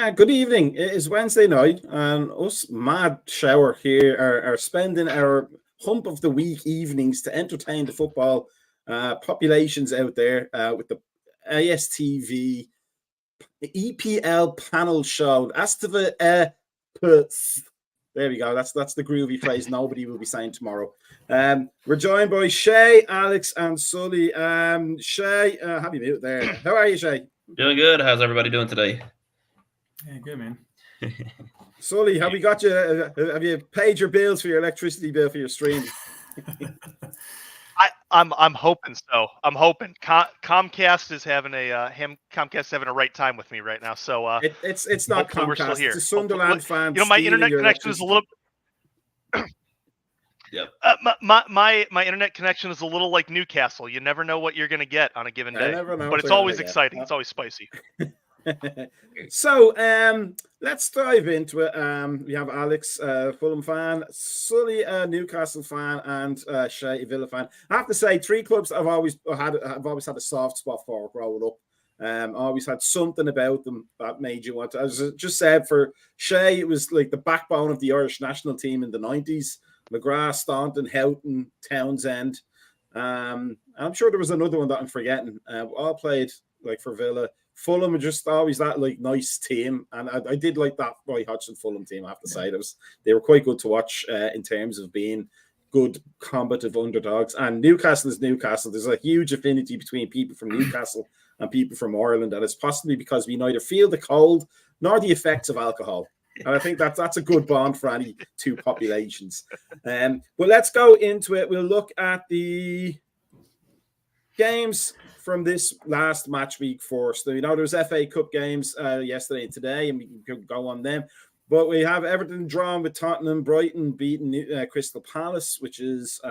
Good evening. It is Wednesday night, and us mad shower here are spending our hump of the week evenings to entertain the football populations out there with the ASTV EPL panel show. ASTV there we go. That's the groovy phrase nobody will be saying tomorrow. We're joined by Shay, Alex, and Sully. Shay, have you mute there? How are you, Shay? Doing good. How's everybody doing today? Yeah, good, man. Sully, have we got you? Have you paid your bills for your electricity bill for your stream? I'm hoping so. I'm hoping Comcast is having a right time with me right now. So it's not Comcast. We're still here. It's a Sunderland fan. My internet connection is a little. Yep. My internet connection is a little like Newcastle. You never know what you're going to get on a given day, but it's always exciting. It's always spicy. So let's dive into it. We have Alex, Fulham fan, Sully, Newcastle fan, and Shay, Villa fan. I have to say, three clubs I've always had a soft spot for growing up. Always had something about them that made you want to. As I just said, for Shay, it was like the backbone of the Irish national team in the 90s. McGrath, Staunton, Houghton, Townsend. I'm sure there was another one that I'm forgetting. All played like for Villa. Fulham were just always that like nice team, and I did like that Roy Hodgson Fulham team. I have to say, they were quite good to watch in terms of being good combative underdogs. And Newcastle is Newcastle. There's a huge affinity between people from Newcastle and people from Ireland, and it's possibly because we neither feel the cold nor the effects of alcohol. And I think that's a good bond for any two populations. But let's go into it. We'll look at the games from this last match week first. So, there was FA Cup games yesterday and today, and we can go on them. But we have Everton drawn with Tottenham, Brighton beating Crystal Palace, which is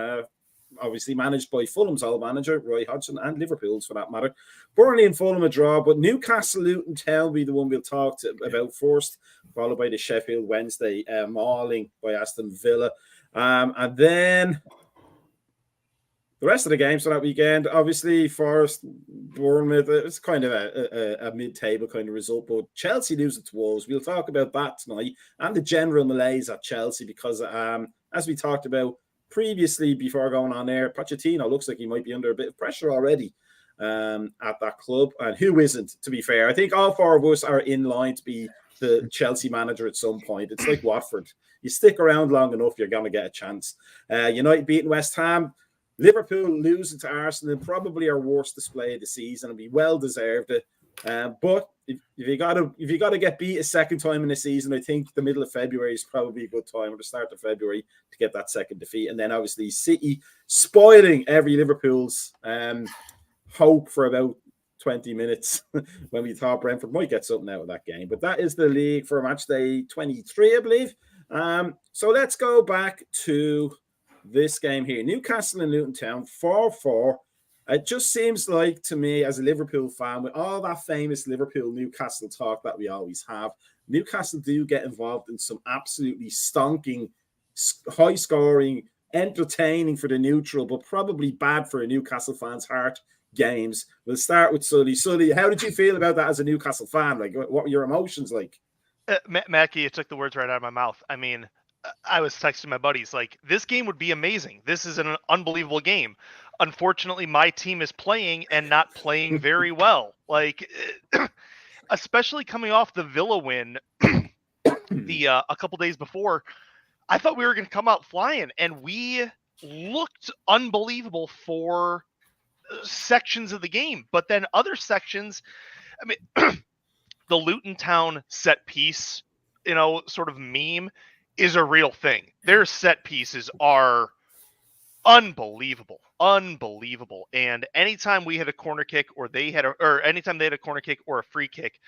obviously managed by Fulham's old manager, Roy Hodgson, and Liverpool's for that matter. Burnley and Fulham a draw, but Newcastle Luton Town will be the one we'll talk about first, followed by the Sheffield Wednesday mauling by Aston Villa. And then the rest of the games for that weekend, obviously, Forest, Bournemouth, it's kind of a mid-table kind of result, but Chelsea losing to Wolves. We'll talk about that tonight and the general malaise at Chelsea because, as we talked about previously before going on air, Pochettino looks like he might be under a bit of pressure already at that club. And who isn't, to be fair? I think all four of us are in line to be the Chelsea manager at some point. It's like Watford. You stick around long enough, you're going to get a chance. United beating West Ham. Liverpool losing to Arsenal, probably our worst display of the season, and be well deserved it. But if you got to get beat a second time in the season, I think the middle of February is probably a good time, or the start of February, to get that second defeat. And then obviously City spoiling every Liverpool's hope for about 20 minutes when we thought Brentford might get something out of that game. But that is the league for match day 23, I believe. So let's go back to this game here. Newcastle and Luton Town, 4-4. It just seems like to me, as a Liverpool fan, with all that famous Liverpool-Newcastle talk that we always have, Newcastle do get involved in some absolutely stonking, high-scoring, entertaining for the neutral, but probably bad for a Newcastle fan's heart games. We'll start with Sully. Sully, how did you feel about that as a Newcastle fan? Like, what were your emotions like? Mackie, it took the words right out of my mouth. I mean, I was texting my buddies like, this game would be amazing. This is an unbelievable game. Unfortunately, my team is playing and not playing very well. Like, especially coming off the Villa win a couple days before, I thought we were going to come out flying, and we looked unbelievable for sections of the game. But then other sections, I mean, the Luton Town set piece, sort of meme is a real thing. Their set pieces are unbelievable. And anytime we had a corner kick or anytime they had a corner kick or a free kick,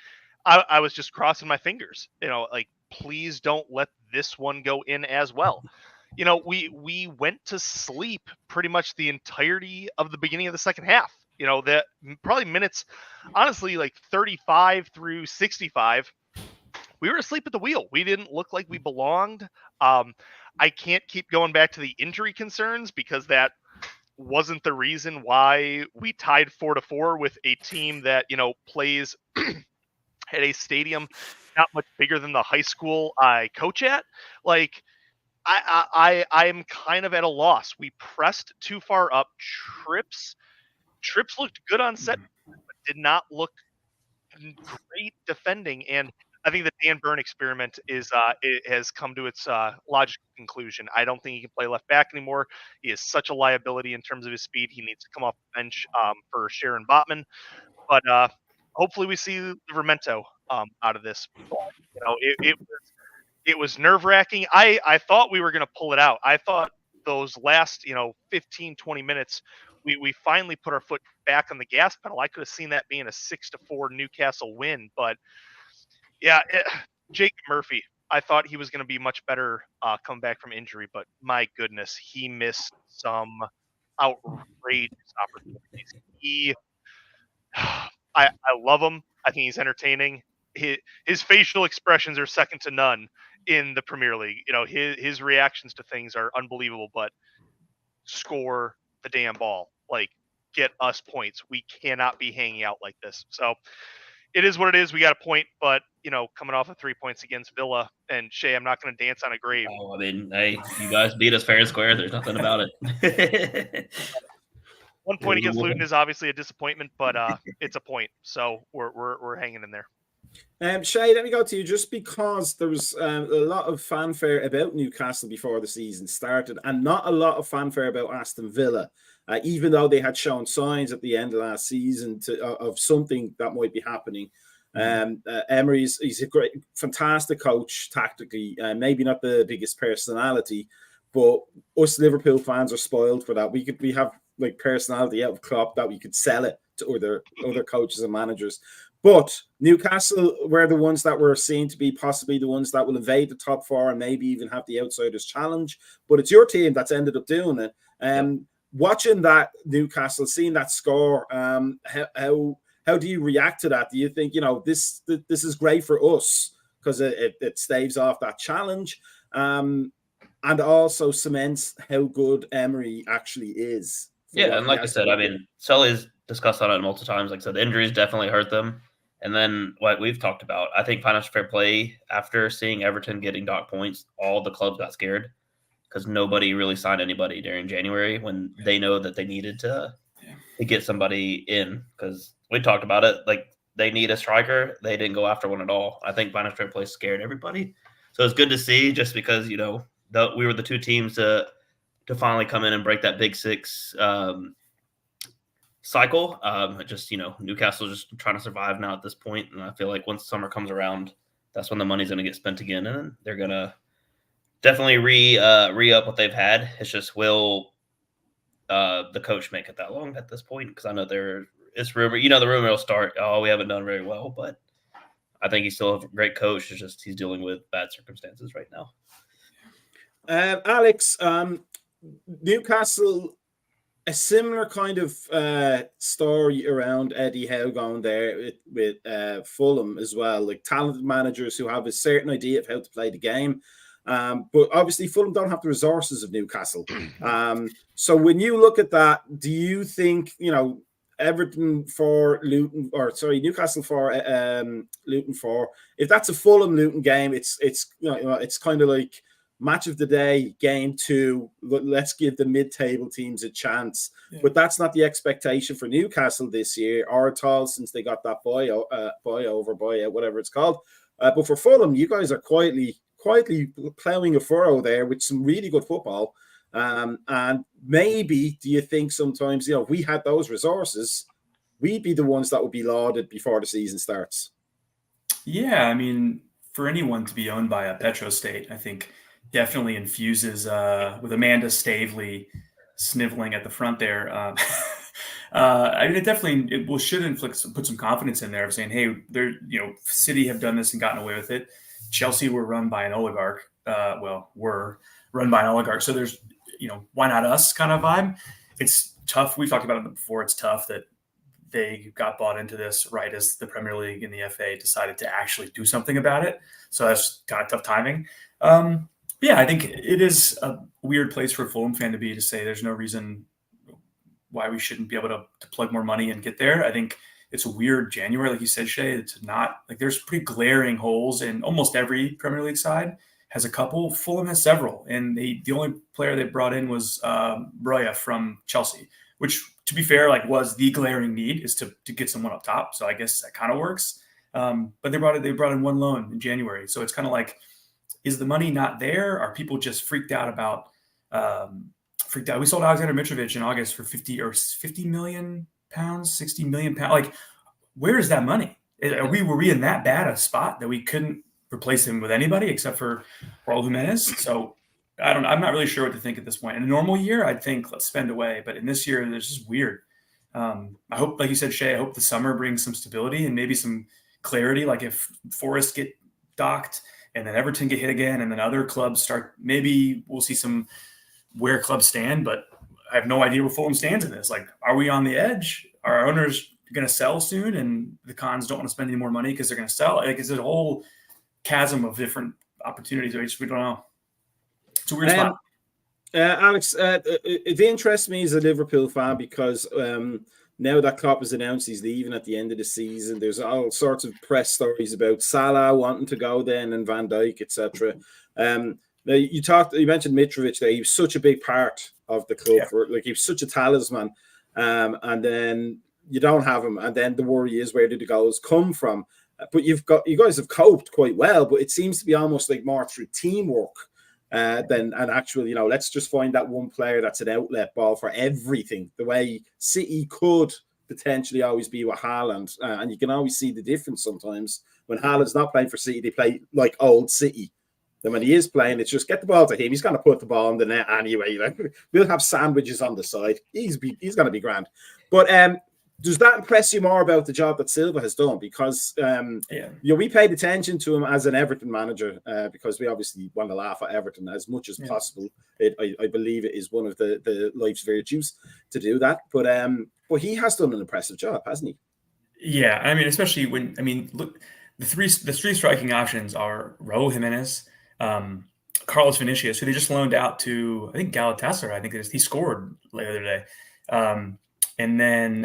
I was just crossing my fingers, like, please don't let this one go in as well. We went to sleep pretty much the entirety of the beginning of the second half. That probably minutes, honestly, like 35 through 65, we were asleep at the wheel. We didn't look like we belonged. I can't keep going back to the injury concerns because that wasn't the reason why we tied 4-4 with a team that, plays at a stadium not much bigger than the high school I coach at. Like, I'm kind of at a loss. We pressed too far up. Trips looked good on set, but did not look great defending. And I think the Dan Burn experiment it has come to its logical conclusion. I don't think he can play left back anymore. He is such a liability in terms of his speed. He needs to come off the bench for Sharon Botman. But hopefully we see Livermento out of this. But, it was nerve wracking. I thought we were going to pull it out. I thought those last 15, 20 minutes. We finally put our foot back on the gas pedal. I could have seen that being a 6-4 Newcastle win, but yeah, Jake Murphy. I thought he was going to be much better coming back from injury, but my goodness, he missed some outrageous opportunities. I love him. I think he's entertaining. His facial expressions are second to none in the Premier League. His reactions to things are unbelievable. But score the damn ball, like get us points. We cannot be hanging out like this. So it is what it is. We got a point, but coming off of 3 points against Villa, and Shay, I'm not going to dance on a grave. Oh, I mean, hey, you guys beat us fair and square. There's nothing about it. 1 point against Luton is obviously a disappointment, but it's a point, so we're hanging in there. Shay, let me go to you. Just because there was a lot of fanfare about Newcastle before the season started, and not a lot of fanfare about Aston Villa, even though they had shown signs at the end of last season of something that might be happening. Emery's he's a fantastic coach tactically, maybe not the biggest personality, but us Liverpool fans are spoiled for that. We have like personality out of Klopp that we could sell it to other coaches and managers. But Newcastle were the ones that were seen to be possibly the ones that will invade the top four and maybe even have the outsiders challenge. But it's your team that's ended up doing it. Watching that Newcastle, seeing that score, how do you react to that? Do you think this is great for us because it staves off that challenge, and also cements how good Emery actually is? Yeah, and like I said, I mean, Sully's discussed on it multiple times. Like I said, the injuries definitely hurt them. And then what we've talked about, I think financial fair play, after seeing Everton getting dock points, all the clubs got scared because nobody really signed anybody during January when they know that they needed to get somebody in, because we talked about it. Like, they need a striker. They didn't go after one at all. I think financial fair play scared everybody. So it's good to see, just because, we were the two teams to finally come in and break that big six cycle. Newcastle just trying to survive now at this point, and I feel like once summer comes around, that's when the money's going to get spent again, and they're going to definitely re-up what they've had. It's just, will the coach make it that long at this point? Because I know it's rumor. The rumor will start, we haven't done very well, but I think he's still a great coach. It's just he's dealing with bad circumstances right now. Alex, Newcastle, a similar kind of story around Eddie Howe going there with Fulham as well, like talented managers who have a certain idea of how to play the game. But obviously Fulham don't have the resources of Newcastle. So when you look at that, do you think, Everton for Luton, or sorry, Newcastle for Luton for, if that's a Fulham Luton game, it's it's kind of like match of the day, game 2. Let's give the mid-table teams a chance. Yeah. But that's not the expectation for Newcastle this year, or at all, since they got that boy out, whatever it's called. But for Fulham, you guys are quietly ploughing a furrow there with some really good football. And maybe, do you think sometimes, if we had those resources, we'd be the ones that would be lauded before the season starts? Yeah, I mean, for anyone to be owned by a petrostate, I think definitely infuses with Amanda Stavely sniveling at the front there. I mean, it should put some confidence in there of saying, hey, City have done this and gotten away with it. Chelsea were run by an oligarch. Were run by an oligarch. So there's, why not us kind of vibe. It's tough. We've talked about it before. It's tough that they got bought into this right as the Premier League and the FA decided to actually do something about it. So that's kind of tough timing. Yeah, I think it is a weird place for a Fulham fan to be, to say there's no reason why we shouldn't be able to plug more money and get there. I think it's a weird January, like you said, Shay, to not like there's pretty glaring holes in almost every Premier League side has a couple. Fulham has several, and the only player they brought in was Broya from Chelsea, which, to be fair, like was the glaring need is to get someone up top. So I guess that kind of works. But they brought in one loan in January, so it's kind of like, is the money not there? Are people just freaked out about? We sold Alexander Mitrovic in August for 50 million pounds, 60 million pounds. Like, where is that money? Were we in that bad a spot that we couldn't replace him with anybody except for Raul Jimenez? So I'm not really sure what to think at this point. In a normal year, I'd think let's spend away, but in this year, it's just weird. I hope, like you said, Shay, I hope the summer brings some stability and maybe some clarity. Like if Forest get docked and then Everton get hit again, and then other clubs start, maybe we'll see some where clubs stand, but I have no idea where Fulham stands in this. Like, are we on the edge? Are our owners going to sell soon? And the Cons don't want to spend any more money because they're going to sell. Like, it's a whole chasm of different opportunities. We don't know. It's a weird spot. Alex, it interests me as a Liverpool fan because now that Klopp has announced he's leaving at the end of the season, there's all sorts of press stories about Salah wanting to go then and Van Dijk, etc. Now you mentioned Mitrovic there. He was such a big part of the club he was such a talisman. And then you don't have him, and then the worry is where did the goals come from? But you guys have coped quite well, but it seems to be almost like more through teamwork than an actual, let's just find that one player that's an outlet ball for everything. The way City could potentially always be with Haaland, and you can always see the difference sometimes when Haaland's not playing for City, they play like old City. Then when he is playing, it's just get the ball to him. He's going to put the ball in the net anyway. Like, we'll have sandwiches on the side. He's going to be grand. But does that impress you more about the job that Silva has done? Because we paid attention to him as an Everton manager because we obviously want to laugh at Everton as much as possible. I believe it is one of the life's virtues to do that. But he has done an impressive job, hasn't he? Yeah, especially look, the three striking options are Raul Jimenez, Carlos Vinicius, who they just loaned out to, I think, Galatasaray. I think he scored the other day. And then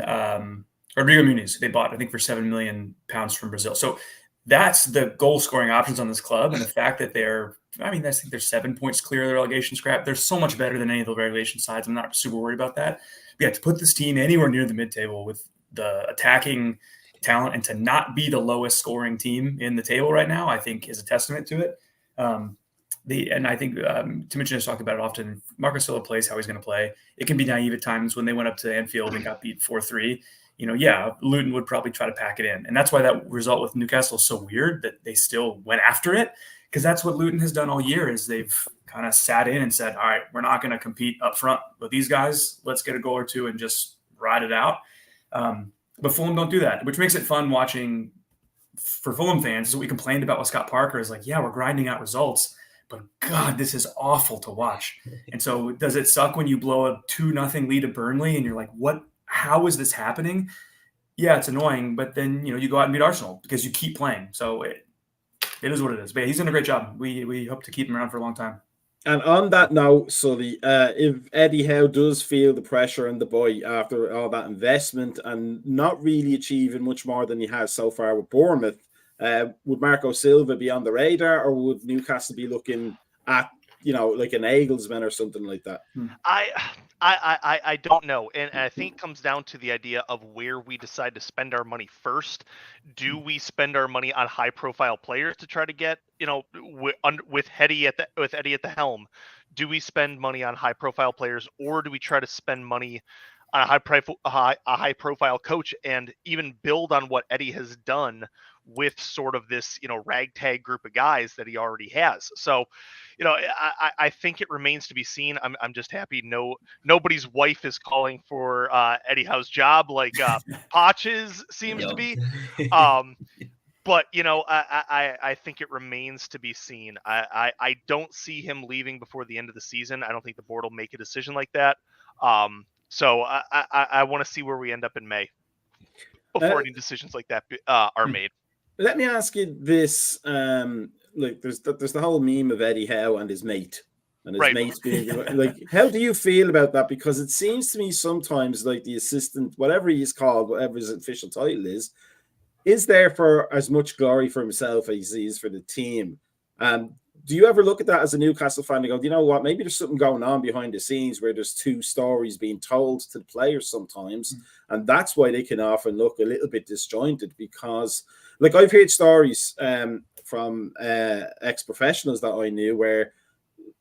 Rodrigo Muniz, they bought, I think, for £7 million from Brazil. So that's the goal scoring options on this club. And the fact that I think they're 7 points clear of the relegation scrap. They're so much better than any of the relegation sides. I'm not super worried about that. But yeah, to put this team anywhere near the mid-table with the attacking talent and to not be the lowest scoring team in the table right now, I think is a testament to it. And I think Timothy has talked about it often. Marco Silva plays how he's going to play. It can be naive at times when they went up to Anfield and got beat 4-3. Luton would probably try to pack it in. And that's why that result with Newcastle is so weird that they still went after it, because that's what Luton has done all year is they've kind of sat in and said, all right, we're not going to compete up front with these guys. Let's get a goal or two and just ride it out. But Fulham don't do that, which makes it fun watching for Fulham fans. Is what we complained about with Scott Parker is like, yeah, we're grinding out results, but God, this is awful to watch. And so does it suck when you blow a 2-0 lead to Burnley and you're like, what, how is this happening? Yeah, it's annoying, but then, you go out and beat Arsenal because you keep playing. So it is what it is. But he's done a great job. We hope to keep him around for a long time. And on that note, Sully, if Eddie Howe does feel the pressure on the boy after all that investment and not really achieving much more than he has so far with Bournemouth, would Marco Silva be on the radar, or would Newcastle be looking at, like an Nagelsmann or something like that? I don't know. And I think it comes down to the idea of where we decide to spend our money first. Do we spend our money on high profile players to try to get, with Eddie at the helm? Do we spend money on high profile players, or do we try to spend money on a high profile coach and even build on what Eddie has done with sort of this, ragtag group of guys that he already has? So, I think it remains to be seen. I'm just happy nobody's wife is calling for Eddie Howe's job like Potch's seems to be. But I think it remains to be seen. I don't see him leaving before the end of the season. I don't think the board will make a decision like that. So I want to see where we end up in May before any decisions like that are made. Let me ask you this. Look, there's the whole meme of Eddie Howe and his mate, and his mates being like, how do you feel about that? Because it seems to me sometimes like the assistant, whatever he's called, whatever his official title is there for as much glory for himself as he is for the team. Do you ever look at that as a Newcastle fan and go, do you know what? Maybe there's something going on behind the scenes where there's two stories being told to the players sometimes, and that's why they can often look a little bit disjointed. Because, like, I've heard stories from ex-professionals that I knew where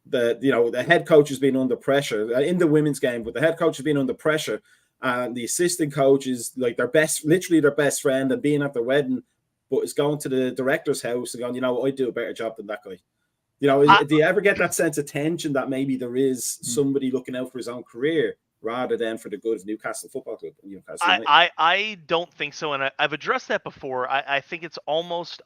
the head coach has been under pressure in the women's game, but the head coach has been under pressure, and the assistant coach is like literally their best friend, and being at their wedding, but is going to the director's house and going, I do a better job than that guy. Do you ever get that sense of tension that maybe there is somebody looking out for his own career rather than for the good of Newcastle Football Club? Newcastle I don't think so, and I've addressed that before. I think it's almost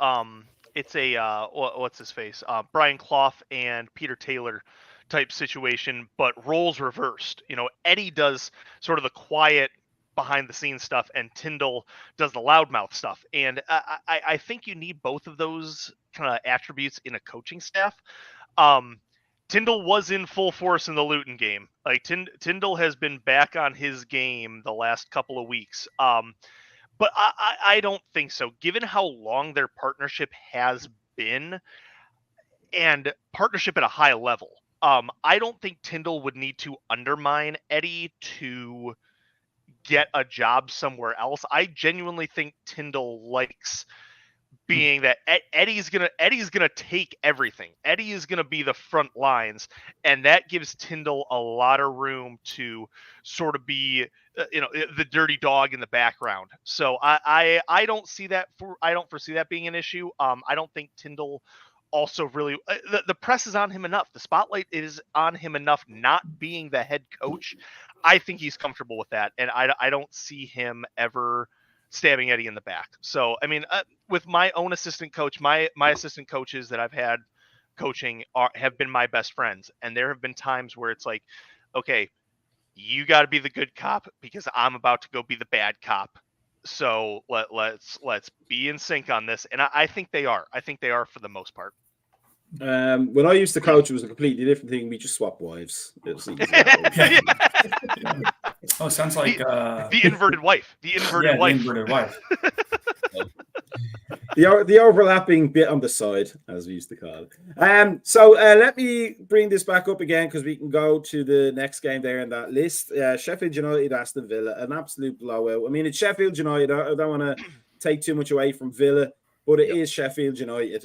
it's a what's his face, Brian Clough and Peter Taylor type situation, but roles reversed. Eddie does sort of the quiet behind the scenes stuff, and Tyndall does the loudmouth stuff. And I think you need both of those kind of attributes in a coaching staff. Tyndall was in full force in the Luton game. Like Tyndall has been back on his game the last couple of weeks. But I don't think so, given how long their partnership has been, and partnership at a high level. I don't think Tyndall would need to undermine Eddie to get a job somewhere else. I genuinely think Tyndall likes being that Eddie's gonna take everything. Eddie is gonna be the front lines, and that gives Tyndall a lot of room to sort of be the dirty dog in the background. So I don't see that I don't foresee that being an issue. I don't think Tyndall also really the press is on him enough. The spotlight is on him enough not being the head coach. I think he's comfortable with that, and I don't see him ever stabbing Eddie in the back. So, I mean, with my own assistant coach, my assistant coaches that I've had coaching have been my best friends. And there have been times where it's like, okay, you got to be the good cop because I'm about to go be the bad cop. So let's be in sync on this. And I think they are. I think they are for the most part. When I used to coach, it was a completely different thing. We just swapped wives. Oh, sounds like the inverted wife. The inverted wife. The inverted wife. The overlapping bit on the side, as we used to call it. So let me bring this back up again because we can go to the next game there in that list. Sheffield United, Aston Villa, an absolute blowout. I mean, it's Sheffield United. I don't want to take too much away from Villa, but it is Sheffield United.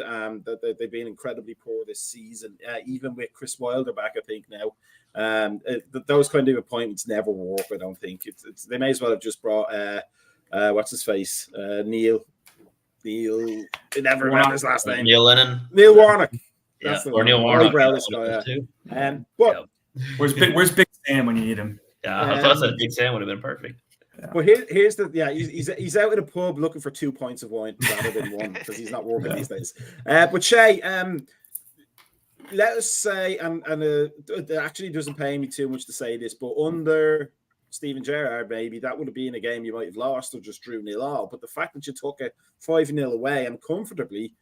They've been incredibly poor this season, even with Chris Wilder back, I think, now. Those kind of appointments never work, I don't think. They may as well have just brought, what's his face? Neil, I never remember his last name. Neil Lennon. Neil Warnock. Yeah, or Neil Warnock. But where's Big Sam when you need him? Yeah, I thought that Big Sam would have been perfect. Yeah. But here's the he's out in a pub looking for 2 pints of wine rather than one because he's not working these days. But Shay, let us say, and it actually doesn't pay me too much to say this, but under Steven Gerrard, maybe that would have been a game you might have lost or just drew 0-0. But the fact that you took a 5-0 away and comfortably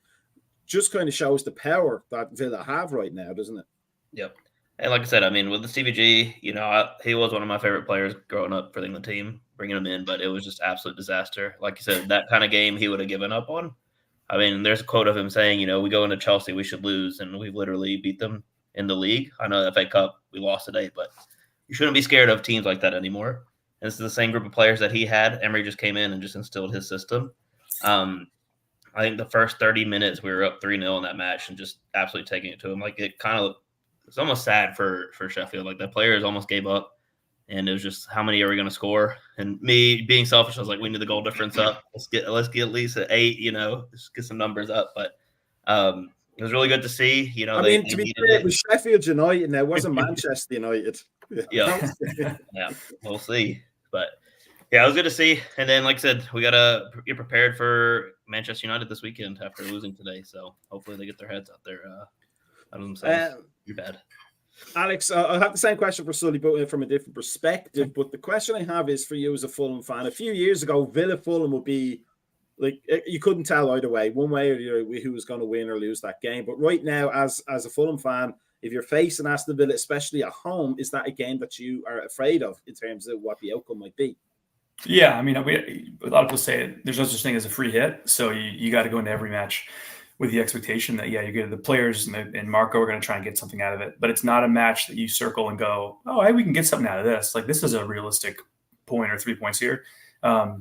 just kind of shows the power that Villa have right now, doesn't it? Yep. And like I said, I mean, with the Stevie G, he was one of my favorite players growing up for the team, bringing him in, but it was just absolute disaster. Like you said, that kind of game he would have given up on. I mean, there's a quote of him saying, we go into Chelsea, we should lose, and we've literally beat them in the league. I know the FA Cup, we lost today, but you shouldn't be scared of teams like that anymore. And this is the same group of players that he had. Emery just came in and just instilled his system. I think the first 30 minutes, we were up 3-0 in that match and just absolutely taking it to him. Like, it's almost sad for Sheffield. Like, the players almost gave up. And it was just, how many are we going to score? And me being selfish, I was like, we need the goal difference up. Let's get at least an 8. Just get some numbers up. But it was really good to see. To be fair, it was Sheffield United. Now it wasn't Manchester United. Yeah, we'll see. But yeah, it was good to see. And then, like I said, we gotta get prepared for Manchester United this weekend after losing today. So hopefully they get their heads out there out of themselves. You're bad. Alex, I'll have the same question for Sully, but from a different perspective. But the question I have is for you as a Fulham fan. A few years ago, Villa Fulham would be like, you couldn't tell either way, one way or the other, who was going to win or lose that game. But right now, as a Fulham fan, if you're facing Aston Villa, especially at home, is that a game that you are afraid of in terms of what the outcome might be? Yeah, I mean, a lot of people say there's no such thing as a free hit, so you got to go into every match with the expectation that you're good. The players and Marco are going to try and get something out of it, but it's not a match that you circle and go, oh, hey, we can get something out of this. Like, this is a realistic point or 3 points here. I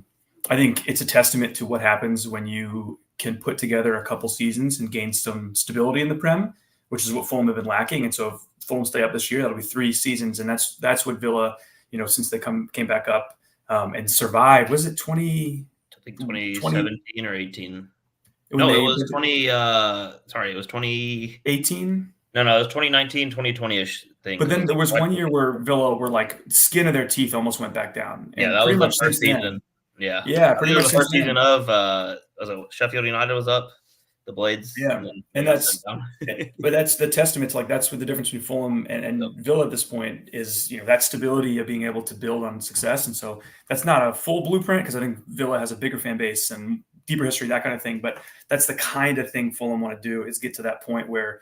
think it's a testament to what happens when you can put together a couple seasons and gain some stability in the Prem, which is what Fulham have been lacking. And so if Fulham stay up this year, that'll be 3 seasons, and that's what Villa, since they came back up and survived. Was it 2017 or 18? No, it was 20. Sorry, it was 2018. No, it was 2019, 2020-ish thing. But then there was one year where Villa were like skin of their teeth, almost went back down. And that was the first season. Yeah, pretty much the first season of Sheffield United was up, the Blades. Yeah, and that's but that's the testament to, like, that's what the difference between Fulham and Villa at this point is, that stability of being able to build on success. And so that's not a full blueprint, because I think Villa has a bigger fan base and deeper history, that kind of thing. But that's the kind of thing Fulham want to do, is get to that point where,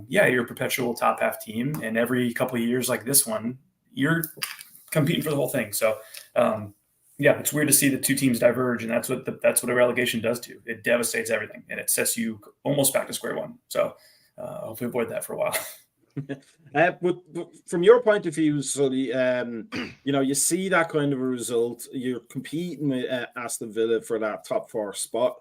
you're a perpetual top half team, and every couple of years like this one, you're competing for the whole thing. So, it's weird to see the two teams diverge, and that's what a relegation does to you. It devastates everything, and it sets you almost back to square one. So, hopefully avoid that for a while. But from your point of view, Sully, you see that kind of a result. You're competing with Aston Villa for that top 4 spot,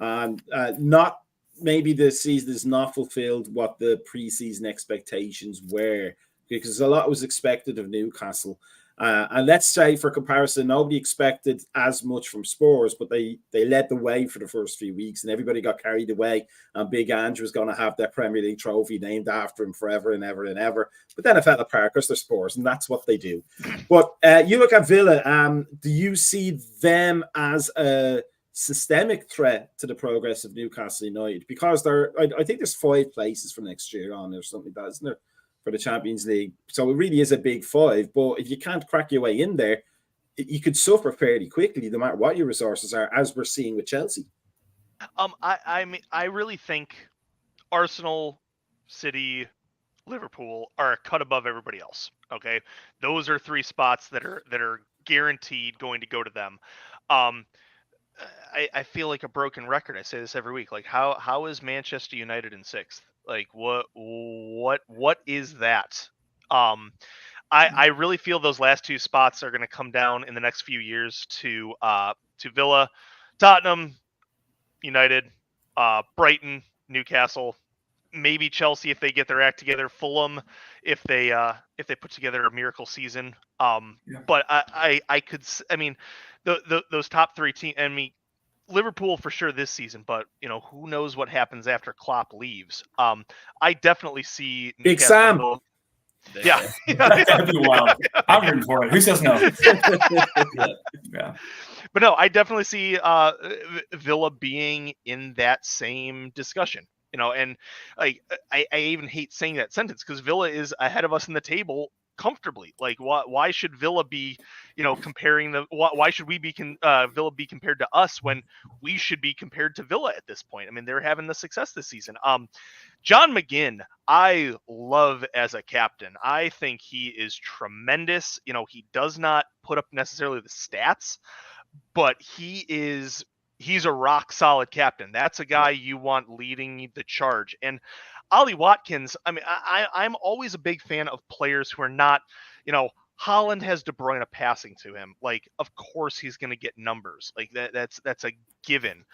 and not maybe the season is not fulfilled what the pre-season expectations were, because a lot was expected of Newcastle. And let's say, for comparison, nobody expected as much from Spurs, but they led the way for the first few weeks, and everybody got carried away. And Big Andrew was going to have that Premier League trophy named after him forever and ever and ever. But then it fell apart because they're Spurs, and that's what they do. But you look at Villa. Do you see them as a systemic threat to the progress of Newcastle United? Because I think there's 5 places for next year on or something like that, isn't there, for the Champions League? So it really is a big 5. But if you can't crack your way in there, you could suffer fairly quickly, no matter what your resources are, as we're seeing with Chelsea. I really think Arsenal, City, Liverpool are a cut above everybody else. Okay, those are 3 spots that are guaranteed going to go to them. I feel like a broken record. I say this every week. Like, how is Manchester United in 6th? Like, what is that? I really feel those last 2 spots are going to come down in the next few years to Villa, Tottenham, United, Brighton, Newcastle, maybe Chelsea if they get their act together, Fulham if they put together a miracle season. But I could, those top 3 teams. I mean, Liverpool for sure this season, but who knows what happens after Klopp leaves. I definitely see Big Sam. Yeah, that'd be wild. I'm rooting for it. Who says no? Yeah. But no, I definitely see Villa being in that same discussion. And like I even hate saying that sentence, because Villa is ahead of us in the table comfortably. Like, why should Villa be, comparing why should we be Villa be compared to us when we should be compared to Villa at this point? I mean, they're having the success this season. John McGinn, I love as a captain. I think he is tremendous. He does not put up necessarily the stats, but he's a rock solid captain. That's a guy you want leading the charge. And Ollie Watkins, I mean, I'm always a big fan of players who are not, Haaland has De Bruyne passing to him. Like, of course he's going to get numbers. Like, that's a given.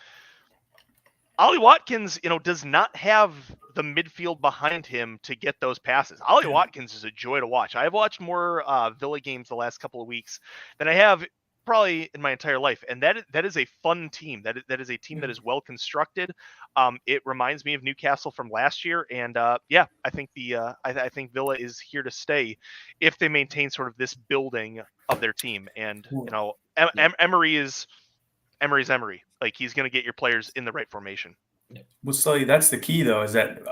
Ollie Watkins, does not have the midfield behind him to get those passes. Ollie Watkins is a joy to watch. I've watched more Villa games the last couple of weeks than I have probably in my entire life, and that is a fun team. That is a team that is well constructed. It reminds me of Newcastle from last year, and I think I think Villa is here to stay if they maintain sort of this building of their team. And Emery's Emery. Like, he's going to get your players in the right formation. Well, Sully, that's the key, though, is that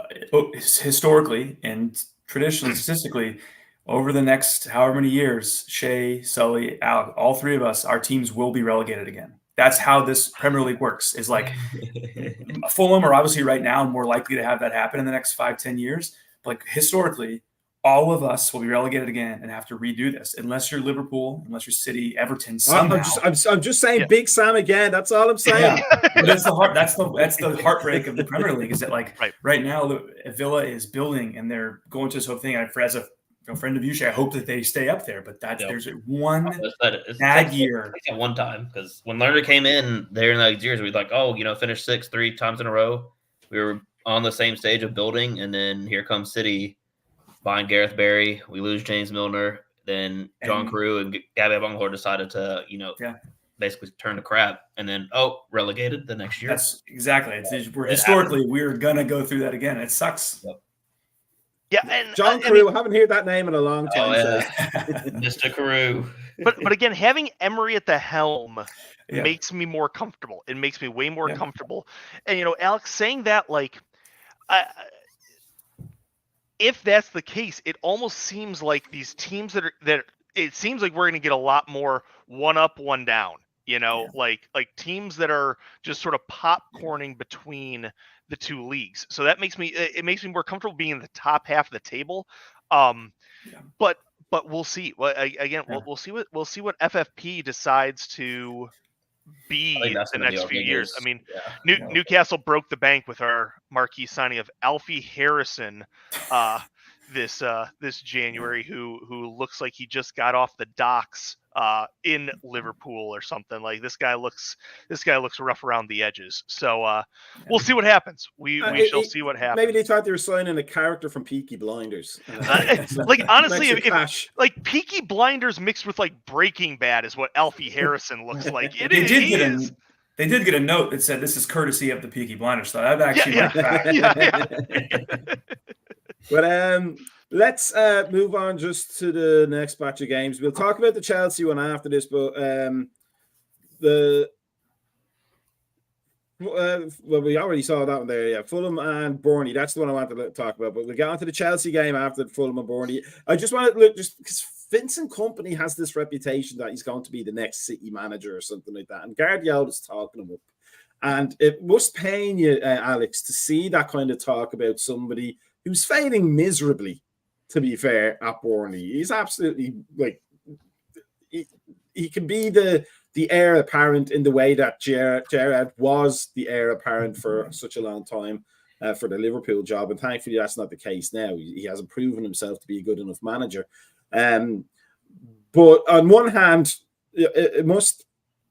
historically and traditionally, statistically, over the next however many years, Shay, Sully, Alec, all 3 of us, our teams will be relegated again. That's how this Premier League works. Is like Fulham are obviously right now more likely to have that happen in the next 5-10 years. Like historically, all of us will be relegated again and have to redo this, unless you're Liverpool, unless you're City, Everton. Somehow, I'm just saying, Big Sam again. That's all I'm saying. Yeah. That's the heartbreak of the Premier League, is that right now Villa is building and they're going to this whole thing. As a friend of Yusha, I hope that they stay up there, but there's one bad year at one time, because when Lerner came in there in those years, we finished 6 3 times in a row. We were on the same stage of building, and then here comes City buying Gareth Barry. We lose James Milner. Then John Carew and Gabby Abanglor decided to, basically turn to crap, and then relegated the next year. That's exactly. Historically, we're gonna go through that again. It sucks. Yep. Yeah, and John Carew, I haven't heard that name in a long time. Mr. Carew. But again, having Emery at the helm makes me more comfortable. It makes me way more comfortable. And Alex, saying that, if that's the case, it almost seems like these teams that it seems like we're going to get a lot more one up, one down. Like teams that are just sort of popcorning between the two leagues. So that makes me more comfortable being in the top half of the table. But we'll see. Well, again, we'll see what FFP decides to be the next few years. I mean, Newcastle broke the bank with our marquee signing of Alfie Harrison this January, who looks like he just got off the docks in Liverpool or something. Like this guy looks rough around the edges. So we'll see what happens. We shall see what happens. Maybe they thought they were signing a character from Peaky Blinders. Honestly, if Peaky Blinders mixed with Breaking Bad is what Alfie Harrison looks like. They did get a note that said this is courtesy of the Peaky Blinders. So I've actually But let's move on just to the next batch of games. We'll talk about the Chelsea one after this, but we already saw that one there. Yeah, Fulham and Burnley. That's the one I wanted to talk about. But we'll get on to the Chelsea game after Fulham and Burnley. I just want to look, just because Vincent Kompany has this reputation that he's going to be the next City manager or something like that, and Guardiola's talking him up. And it must pain you, Alex, to see that kind of talk about somebody who's failing miserably, to be fair, at Burnley. He's absolutely he can be the heir apparent in the way that Gerrard was the heir apparent for such a long time for the Liverpool job. And thankfully, that's not the case now. He hasn't proven himself to be a good enough manager. But on one hand, it must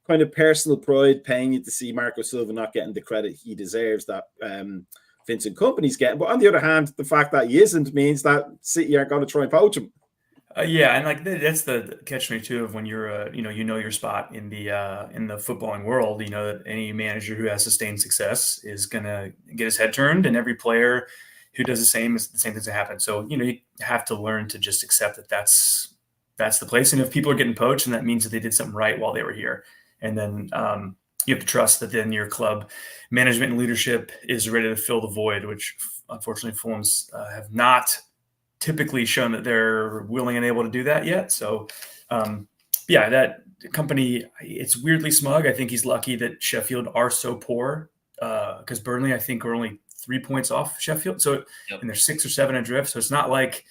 kind of personal pride pain you to see Marco Silva not getting the credit he deserves that Vincent Kompany's getting. But on the other hand, the fact that he isn't means that City aren't going to try and poach him. And that's the catch-22 of when you're you know your spot in the footballing world. You know that any manager who has sustained success is gonna get his head turned, and every player who does the same things that happen. So you have to learn to just accept that that's the place. And if people are getting poached, and that means that they did something right while they were here, and then you have to trust that then your club management and leadership is ready to fill the void, which unfortunately Fulham's have not typically shown that they're willing and able to do that yet. So that Kompany, it's weirdly smug. I think he's lucky that Sheffield are so poor because Burnley, I think, are only 3 points off Sheffield. So and they're 6 or 7 adrift. So it's not like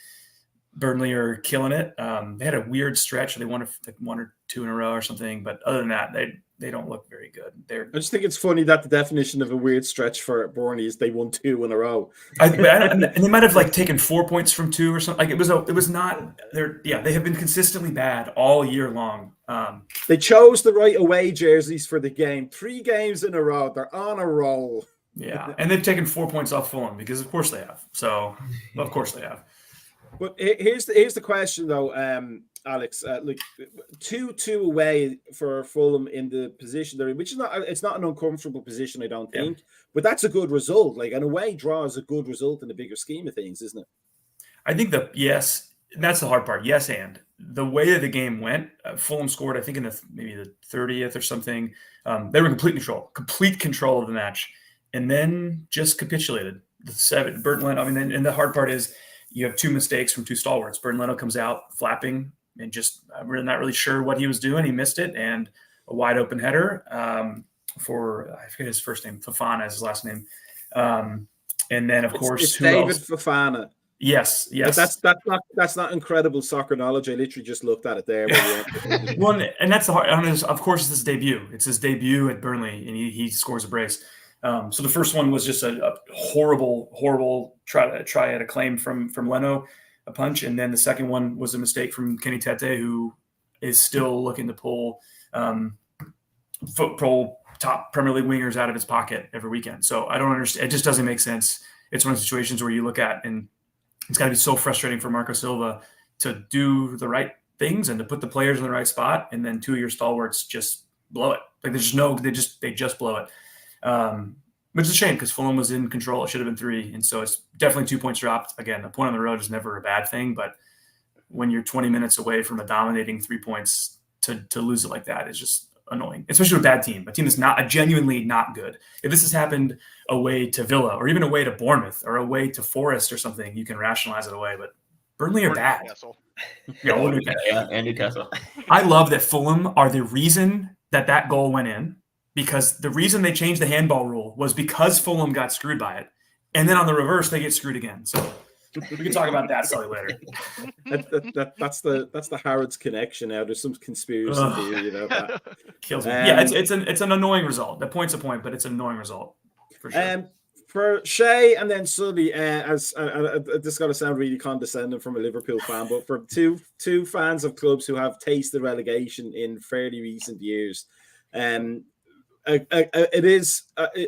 Burnley are killing it. They had a weird stretch. They won one or two in a row or something. But other than that, they don't look very good. I just think it's funny that the definition of a weird stretch for Burnley is they won 2 in a row. And they might have taken 4 points from 2 or something. It was not. They have been consistently bad all year long. They chose the right away jerseys for the game. 3 games in a row. They're on a roll. Yeah, and they've taken 4 points off Fulham because of course they have. So of course they have. But here's the question though, Alex. 2-2 away for Fulham in the position they're in, which is not an uncomfortable position, I don't think. But that's a good result. An away draw is a good result in the bigger scheme of things, isn't it? I think yes, that's the hard part. Yes, and the way that the game went, Fulham scored, I think, in maybe the 30th or something. They were in complete control of the match, and then just capitulated. Burton Leno. And the hard part is, you have 2 mistakes from 2 stalwarts. Burton Leno comes out flapping and just not really sure what he was doing. He missed it, and a wide open header for, I forget his first name, Fofana is his last name. And then, of course, it's David Fofana. Yes. But that's not incredible soccer knowledge. I literally just looked at it there. Well, and that's the hard. I mean, of course, it's his debut. It's his debut at Burnley, and he scores a brace. So the first one was just a horrible try at a claim from Leno, a punch, and then the second one was a mistake from Kenny Tete, who is still looking to pull top Premier League wingers out of his pocket every weekend. So I don't understand. It just doesn't make sense. It's one of the situations where you look at, and it's got to be so frustrating for Marco Silva to do the right things and to put the players in the right spot, and then two of your stalwarts just blow it. Like they just blow it. Which is a shame because Fulham was in control. It should have been 3. And so it's definitely 2 points dropped. Again, a point on the road is never a bad thing, but when you're 20 minutes away from a dominating 3 points to lose it like that is just annoying, especially with a bad team. A team that's not genuinely not good. If this has happened away to Villa or even away to Bournemouth or away to Forest or something, you can rationalize it away, but Burnley are bad. Newcastle. And Newcastle. I love that Fulham are the reason that goal went in, because the reason they changed the handball rule was because Fulham got screwed by it. And then on the reverse, they get screwed again. So we can talk about that probably later. That's the Harrods connection now. There's some conspiracy theory, That kills me. Yeah, it's an annoying result. The point's a point, but it's an annoying result for sure. For Shay and then Sully, as this is going to sound really condescending from a Liverpool fan, but for two fans of clubs who have tasted relegation in fairly recent years, it is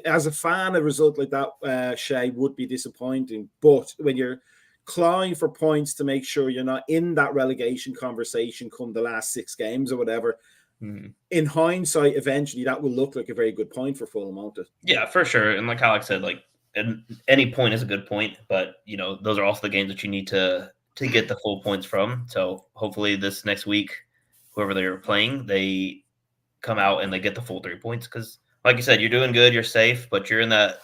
as a fan, a result like that, Shay, would be disappointing. But when you're clawing for points to make sure you're not in that relegation conversation come the last 6 games or whatever, in hindsight, eventually that will look like a very good point for Fulham, won't it? Yeah, for sure. And like Alex said, and any point is a good point, but those are also the games that you need to get the full points from. So hopefully this next week, whoever they're playing, they come out and they get the full 3 points. Because like you said, you're doing good, you're safe, but you're in that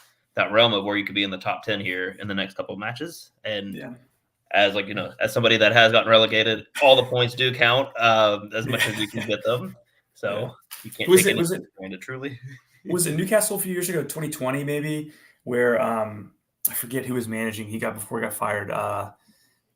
realm of where you could be in the top 10 here in the next couple of matches. And as as somebody that has gotten relegated, all the points do count as much as you can get them. So you can't take anything for granted, truly. Was it Newcastle a few years ago, 2020 maybe, where I forget who was managing. Before he got fired.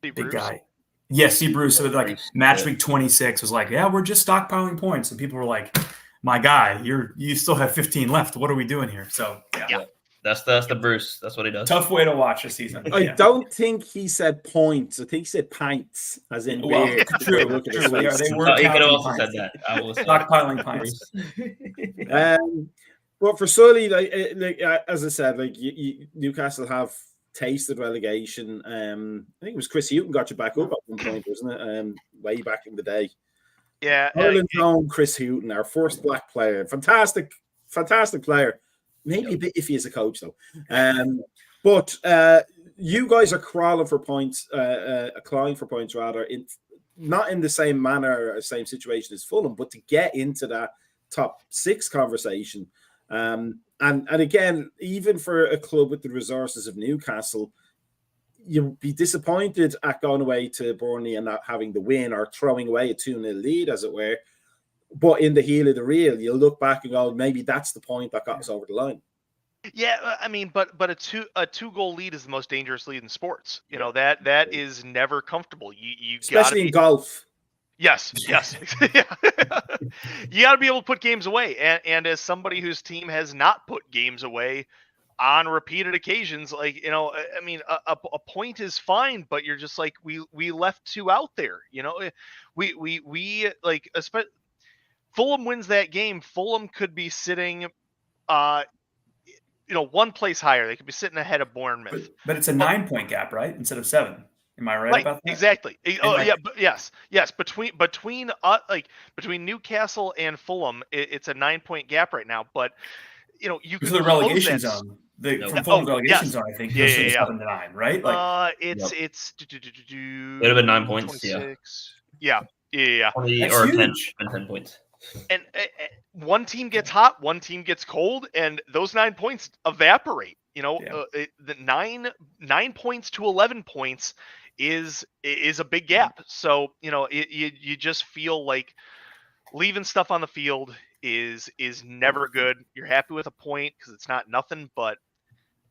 Big guy. Yes, Steve Bruce. So match week 26 was we're just stockpiling points, and people were like, "My guy, you still have 15 left. What are we doing here?" So yeah. That's the Bruce. That's what he does. Tough way to watch a season. I don't think he said points. I think he said pints, as in beer. True. Yeah, they were. He could have also said that. I was stockpiling pints. But for Sully, as I said, Newcastle have tasted relegation. I think it was Chris Hughton got you back up at one point, wasn't it? Way back in the day. Yeah. Ireland's own Chris Hughton, our first black player. Fantastic player. Maybe a bit iffy as a coach, though. But you guys are clawing for points, rather, not in the same manner or same situation as Fulham, but to get into that top 6 conversation. And again, even for a club with the resources of Newcastle, you'll be disappointed at going away to Burnley and not having the win or throwing away a 2-0 lead, as it were. But in the heel of the reel, you'll look back and go, maybe that's the point that got us over the line. Yeah, I mean, but a 2-goal lead is the most dangerous lead in sports. That is never comfortable. You especially in golf. Yes. Yeah. You got to be able to put games away. And as somebody whose team has not put games away on repeated occasions, I mean, a point is fine, but you're just we left 2 out there. We Fulham wins that game. Fulham could be sitting, 1 place higher. They could be sitting ahead of Bournemouth. But it's a 9-point gap, right? Instead of 7. Am I right about that? Exactly. Yes. Between Newcastle and Fulham, it's a 9-point gap right now. But you can the relegation zone. From Fulham's relegation zone, I think, 7 to 9, right? It's it would have been 9 points. 26. Yeah. 20 That's or huge. 10 points. And one team gets hot, one team gets cold, and those 9 points evaporate. The 9 points to 11 points is a big gap. So you just feel like leaving stuff on the field is never good. You're happy with a point because it's not nothing, but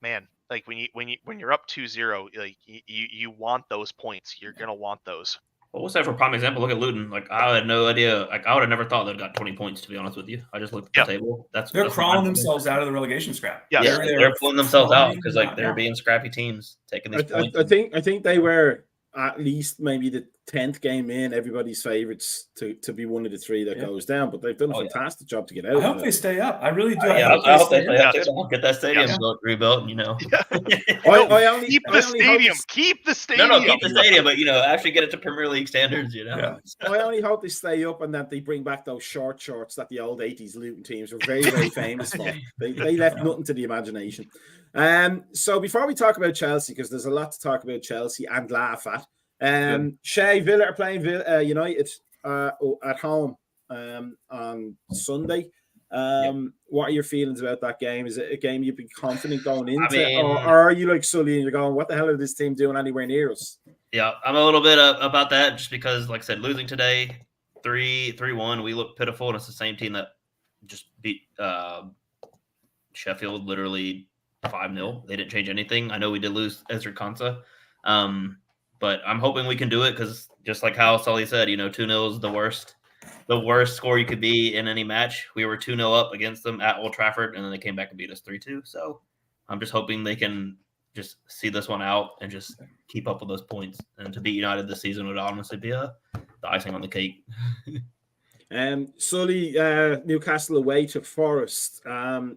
man, Like when you're up 2-0, like you want those points. You're gonna want those. Well, we'll say for prime example, look at Luton. Like I had no idea. Like I would have never thought they'd got 20 points. To be honest with you, I just looked at the table. They're crawling themselves out of the relegation scrap. Yeah, they're pulling themselves out because like they're being scrappy teams taking these points. I think they were at least maybe the 10th game in everybody's favorites to be one of the three that goes down, but they've done a fantastic job to get out. I hope they stay up. I really do. I hope they stay up. Get that stadium rebuilt. You know, keep the stadium. Keep the stadium. No, keep the stadium, but actually get it to Premier League standards. I only hope they stay up and that they bring back those short shorts that the old 80s Luton teams were very, very famous for. They left nothing to the imagination. So before we talk about Chelsea, because there's a lot to talk about Chelsea and laugh at. Shay, Villa are playing United at home on Sunday. What are your feelings about that game? Is it a game you'd be confident going into, or are you like Sully and you're going, what the hell are this team doing anywhere near us? Yeah, I'm a little bit about that just because, like I said, losing today 3-1, we look pitiful, and it's the same team that just beat Sheffield literally 5-0. They didn't change anything. I know we did lose Ezra Konsa. But I'm hoping we can do it because just like how Sully said, 2-0 is the worst score you could be in any match. We were 2-0 up against them at Old Trafford, and then they came back and beat us 3-2. So I'm just hoping they can just see this one out and just keep up with those points. And to beat United this season would honestly be the icing on the cake. Sully, Newcastle away to Forest.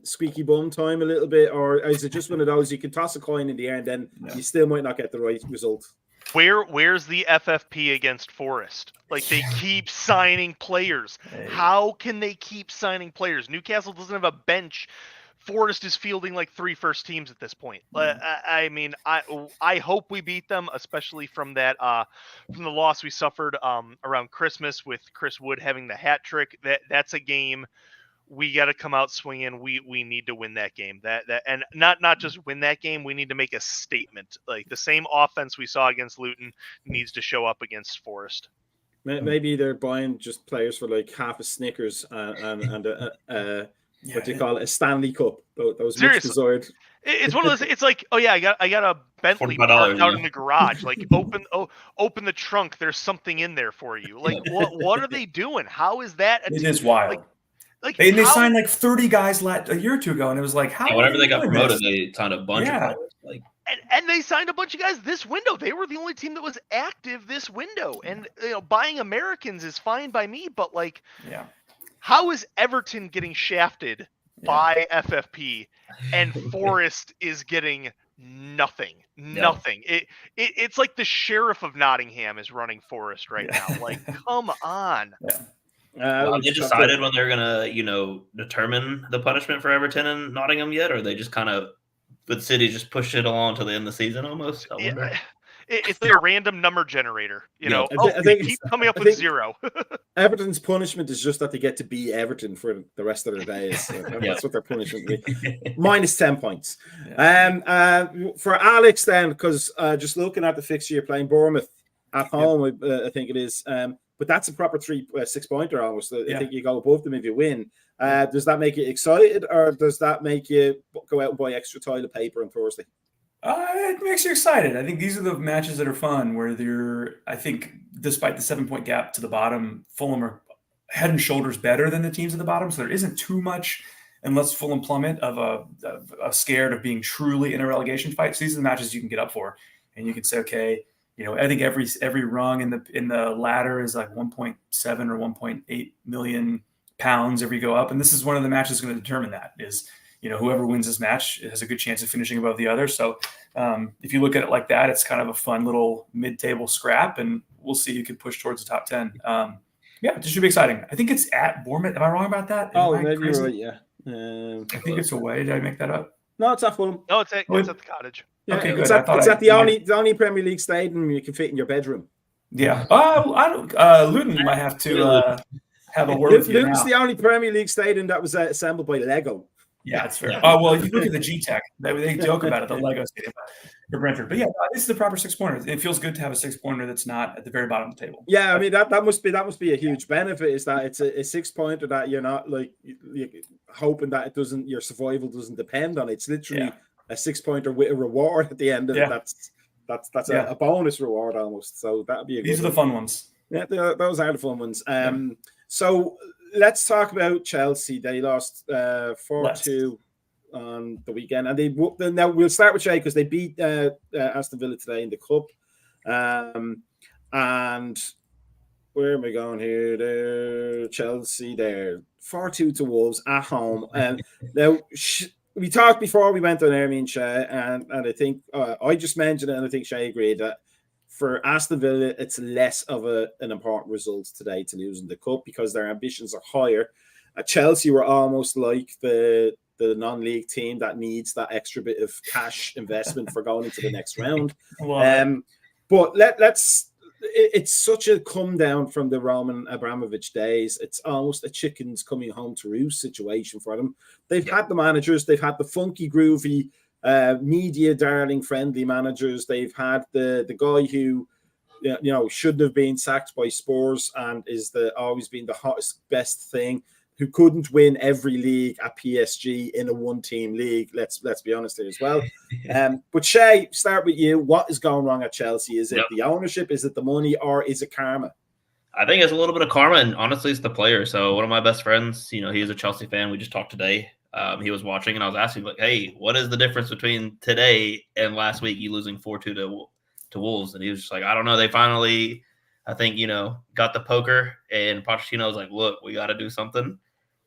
Squeaky bum time a little bit, or is it just one of those you can toss a coin in the air and then you still might not get the right result? Where's the FFP against Forest? Like they keep signing players. How can they keep signing players? Newcastle doesn't have a bench. Forest is fielding like 3 first teams at this point. I mean, I hope we beat them, especially from that from the loss we suffered around Christmas with Chris Wood having the hat trick. That's a game we got to come out swinging. We need to win that game. That and not just win that game. We need to make a statement. Like the same offense we saw against Luton needs to show up against Forest. Maybe they're buying just players for like half a Snickers and what do you call it? A Stanley Cup. Those much desired. It's one of those. It's like, oh yeah, I got a Bentley parked out in the garage. Like open the trunk. There's something in there for you. Like what are they doing? How is that? It is wild. Like they signed like 30 guys a year or two ago, and it was like, how? Whenever they got promoted, they signed a bunch of players. Like, and they signed a bunch of guys this window. They were the only team that was active this window. And buying Americans is fine by me, but like, how is Everton getting shafted by FFP, and Forest is getting nothing? Nothing. It's like the sheriff of Nottingham is running Forest right now. Like, come on. They decided when they're gonna, determine the punishment for Everton and Nottingham yet, or they just kind of, with City just pushed it along until the end of the season almost. I wonder. It's like a random number generator, I think keep coming up with 0. Everton's punishment is just that they get to beat Everton for the rest of their days. That's what their punishment will be. Minus 10 points. For Alex then, because just looking at the fixture, you're playing Bournemouth at home, I think it is. But that's a proper 6-pointer almost. I think you go above them if you win. Does that make you excited, or does that make you go out and buy extra toilet paper on Thursday? It makes you excited. I think these are the matches that are fun, where I think despite the 7-point gap to the bottom, Fulham are head and shoulders better than the teams at the bottom. So there isn't too much, unless Fulham plummet, of a scared of being truly in a relegation fight. So these are the matches you can get up for, and you can say, okay, I think every rung in the ladder is like 1.7 or 1.8 million pounds every go up, and this is one of the matches going to determine that. Is whoever wins this match has a good chance of finishing above the other. So if you look at it like that, it's kind of a fun little mid-table scrap, and we'll see who can push towards the top 10. This should be exciting. I think it's at Bournemouth. Am I wrong about that? Maybe you're right. Yeah, I think it's away. Did I make that up? No, it's at Fulham. No, it's at the Cottage. Yeah, okay, good. It's at the only Premier League stadium you can fit in your bedroom. Yeah. Luton might have to have a word with you. Luton's the only Premier League stadium that was assembled by Lego. Yeah, that's fair. Oh, well, you look at the G-Tech. They joke about it, the Lego stadium for Brentford. But yeah, this is the proper 6-pointer. It feels good to have a 6-pointer that's not at the very bottom of the table. Yeah, I mean, that must be a huge benefit, is that it's a 6-pointer that you're not like hoping that your survival doesn't depend on it. It's literally a 6-pointer with a reward at the end of it. That's a bonus reward almost. So that'd be these are the fun ones. Yeah, those are the fun ones. So let's talk about Chelsea. They lost 4-2 on the weekend, and now we'll start with Shay because they beat Aston Villa today in the cup. And where am I going here? There, Chelsea. There, 4-2 to Wolves at home. And now we talked before we went on air, me and Shay, and I think I just mentioned it, and I think Shay agreed that for Aston Villa, it's less of an important result today to lose in the cup because their ambitions are higher. Chelsea were almost like the non-league team that needs that extra bit of cash investment for going into the next round. But it's such a come down from the Roman Abramovich days. It's almost a chickens coming home to roost situation for them. They've had the managers, they've had the funky, groovy, media darling friendly managers. They've had the guy who shouldn't have been sacked by Spurs and is always been the hottest best thing, who couldn't win every league at PSG in a one-team league. Let's be honest here as well. But Shay, start with you. What is going wrong at Chelsea? Is it the ownership? Is it the money? Or is it karma? I think it's a little bit of karma, and honestly, it's the player. So one of my best friends, he is a Chelsea fan. We just talked today. He was watching, and I was asking, like, hey, what is the difference between today and last week, you losing 4-2 to Wolves? And he was just like, I don't know. They finally, I think, got the poker, and Pochettino was like, look, we got to do something.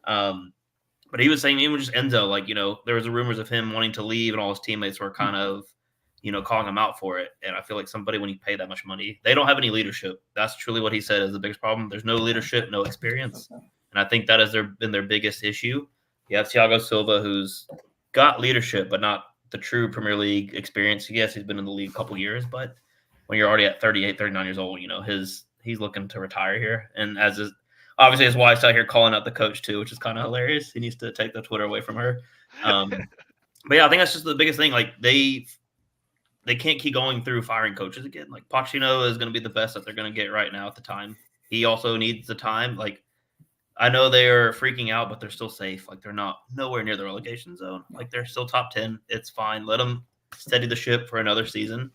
But he was saying, even just Enzo, like, there was rumors of him wanting to leave, and all his teammates were kind of, calling him out for it. And I feel like somebody, when you pay that much money, they don't have any leadership. That's truly what he said is the biggest problem. There's no leadership, no experience. And I think that has been their biggest issue. You have Thiago Silva, who's got leadership, but not the true Premier League experience. Yes, he's been in the league a couple years, but when you're already at 38, 39 years old, he's looking to retire here. And obviously his wife's out here calling out the coach too, which is kind of hilarious. He needs to take the Twitter away from her. But yeah, I think that's just the biggest thing. Like they can't keep going through firing coaches again. Like Pochettino is going to be the best that they're going to get right now at the time. He also needs the time. Like I know they are freaking out, but they're still safe. Like they're not nowhere near the relegation zone. Like they're still top 10. It's fine. Let them steady the ship for another season.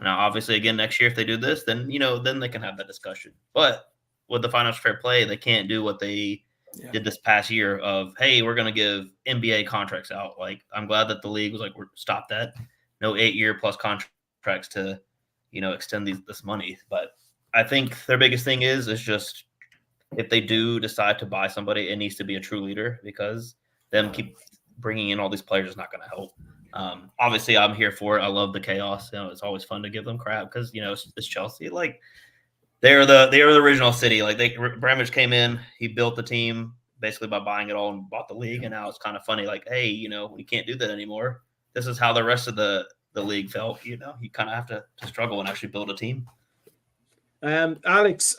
Now, obviously, again, next year, if they do this, then, then they can have that discussion. But with the financial fair play, they can't do what they did this past year of, hey, we're going to give NBA contracts out. Like, I'm glad that the league was like, stop that. No 8-year plus contracts to, extend this money. But I think their biggest thing is just if they do decide to buy somebody, it needs to be a true leader because them keep bringing in all these players is not going to help. Obviously, I'm here for it. I love the chaos. It's always fun to give them crap because, it's Chelsea. Like, they are the original city. Like, Abramovich came in, he built the team basically by buying it all and bought the league. And now it's kind of funny, like, hey, we can't do that anymore. This is how the rest of the league felt. You kind of have to struggle and actually build a team. Alex,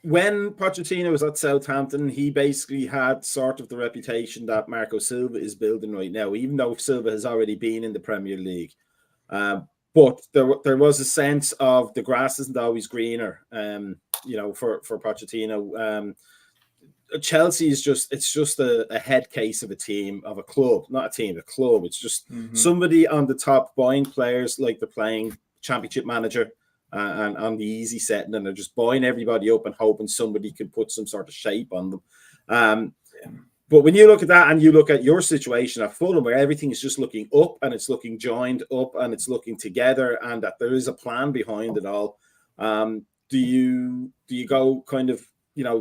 when Pochettino was at Southampton, he basically had sort of the reputation that Marco Silva is building right now, even though Silva has already been in the Premier League. But there was a sense of the grass isn't always greener, for Pochettino. Chelsea is just a head case of a team, of a club, not a team, a club. It's just somebody on the top buying players like they're playing Championship Manager. And on the easy setting, and they're just buying everybody up and hoping somebody can put some sort of shape on them. But when you look at that and you look at your situation at Fulham, where everything is just looking up and it's looking joined up and it's looking together, and that there is a plan behind it all, do you go kind of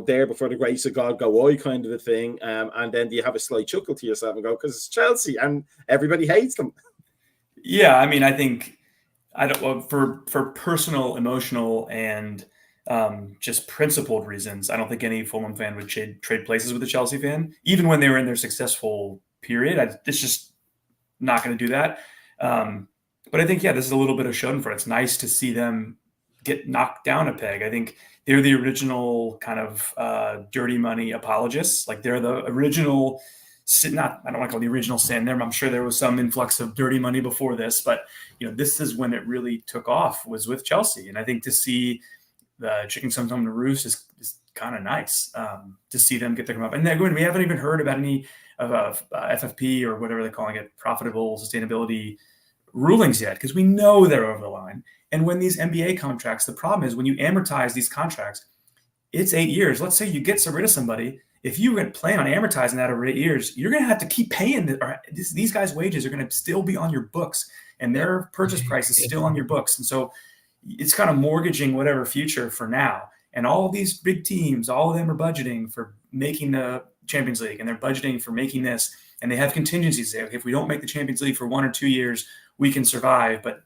there before the grace of God go I kind of a thing, and then do you have a slight chuckle to yourself and go because it's Chelsea and everybody hates them? Yeah, I mean, I think. For personal, emotional, and just principled reasons, I don't think any Fulham fan would trade places with a Chelsea fan, even when they were in their successful period. It's just not going to do that. But I think, this is a little bit of schadenfreude. It's nice to see them get knocked down a peg. I think they're the original kind of dirty money apologists. Like they're the original. I don't want to call it the original sin there. I'm sure there was some influx of dirty money before this, but this is when it really took off was with Chelsea. And I think to see the chicken come home to roost is kind of nice to see them get their come up. And then we haven't even heard about any of FFP or whatever they're calling it, profitable sustainability rulings yet, because we know they're over the line. And when these NBA contracts, the problem is when you amortize these contracts, it's 8 years. Let's say you get rid of somebody. If you plan on amortizing that over 8 years, you're going to have to keep paying. These guys' wages are going to still be on your books, and their purchase price is still on your books. And so it's kind of mortgaging whatever future for now. And all of these big teams, all of them are budgeting for making the Champions League, and they're budgeting for making this. And they have contingencies. Say, okay, if we don't make the Champions League for 1 or 2 years, we can survive. But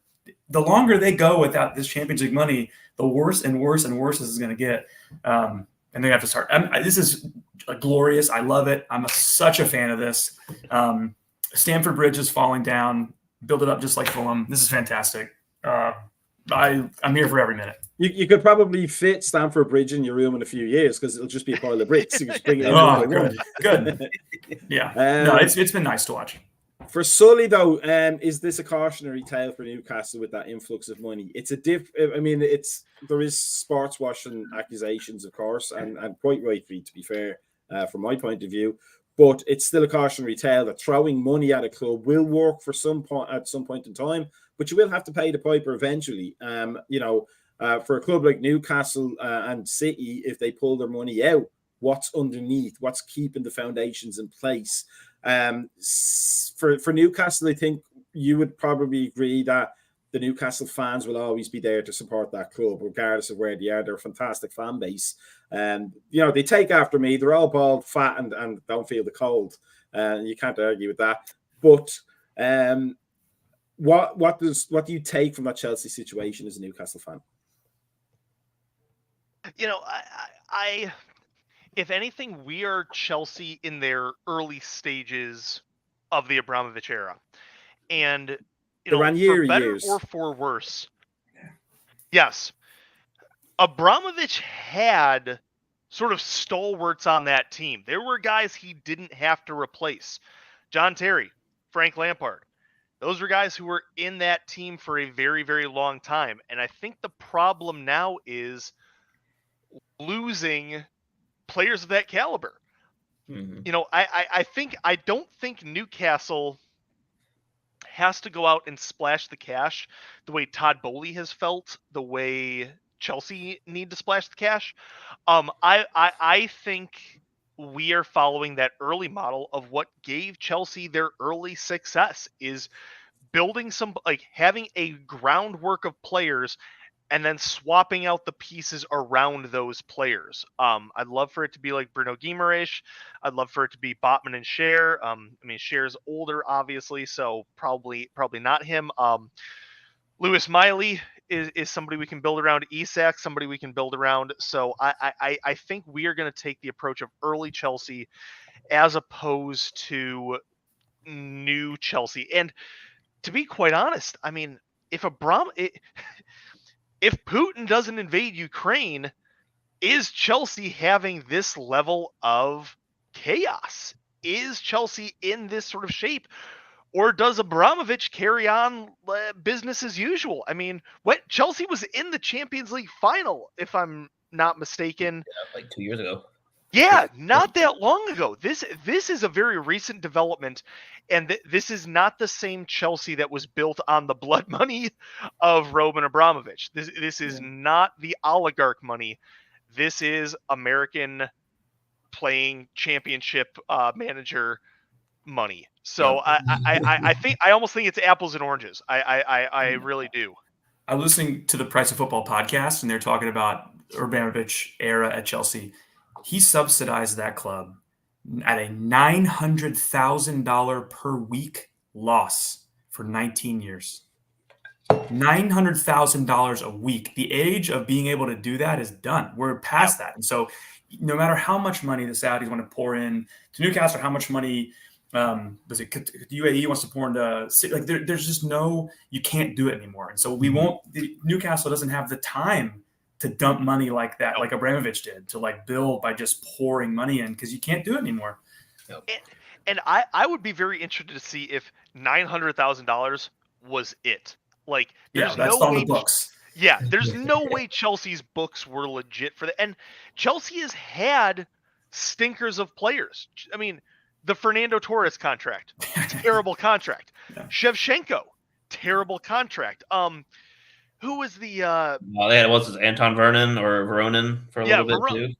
the longer they go without this Champions League money, the worse and worse and worse this is going to get. And they have to start. This is glorious. I love it. I'm such a fan of this. Stamford Bridge is falling down. Build it up just like Fulham. This is fantastic. I'm here for every minute. You could probably fit Stamford Bridge in your room in a few years because it'll just be a pile of bricks. You can just bring it in. Good. Yeah. No, it's been nice to watch. For Sully, though, is this a cautionary tale for Newcastle with that influx of money? It's a there is sports washing accusations, of course, and quite rightly, to be fair, from my point of view. But it's still a cautionary tale that throwing money at a club will work at some point in time, but you will have to pay the piper eventually. For a club like Newcastle and City, if they pull their money out, what's underneath? What's keeping the foundations in place? For Newcastle, I think you would probably agree that the Newcastle fans will always be there to support that club, regardless of where they are. They're a fantastic fan base. They take after me. They're all bald, fat, and don't feel the cold. You can't argue with that. But what do you take from that Chelsea situation as a Newcastle fan? I if anything, we are Chelsea in their early stages of the Abramovich era. And for better years. Or for worse. Yes. Abramovich had sort of stalwarts on that team. There were guys he didn't have to replace. John Terry, Frank Lampard. Those were guys who were in that team for a very, very long time. And I think the problem now is losing players of that caliber. Mm-hmm. I don't think Newcastle has to go out and splash the cash the way Todd Boehly has felt, the way Chelsea need to splash the cash. I think we are following that early model of what gave Chelsea their early success, is building having a groundwork of players and then swapping out the pieces around those players. I'd love for it to be like Bruno Guimaraes. I'd love for it to be Botman and Schär. Schär's older, obviously, so probably not him. Lewis Miley is somebody we can build around. Isak, somebody we can build around. So I think we are going to take the approach of early Chelsea as opposed to new Chelsea. And to be quite honest, if Putin doesn't invade Ukraine, is Chelsea having this level of chaos? Is Chelsea in this sort of shape? Or does Abramovich carry on business as usual? Chelsea was in the Champions League final, if I'm not mistaken. Yeah, like 2 years ago. Yeah, not that long ago. This is a very recent development, and this is not the same Chelsea that was built on the blood money of Roman Abramovich. This is not the oligarch money. This is American playing championship manager money. So I almost think it's apples and oranges. I really do. I was listening to the Price of Football podcast, and they're talking about Abramovich era at Chelsea. He subsidized that club at a $900,000 per week loss for 19 years. $900,000 a week. The age of being able to do that is done. We're past that. And so no matter how much money the Saudis want to pour in to Newcastle, how much money the UAE wants to pour into, there's just you can't do it anymore. And so Newcastle doesn't have the time to dump money like that, like Abramovich did, to build by just pouring money in, because you can't do it anymore. And I would be very interested to see if $900,000 was it. That's on the books. Yeah, there's no way Chelsea's books were legit for that. And Chelsea has had stinkers of players. I mean, the Fernando Torres contract, terrible contract. Yeah. Shevchenko, terrible contract. Who was the What's his Anton Vernon or Veronin for a little bit too?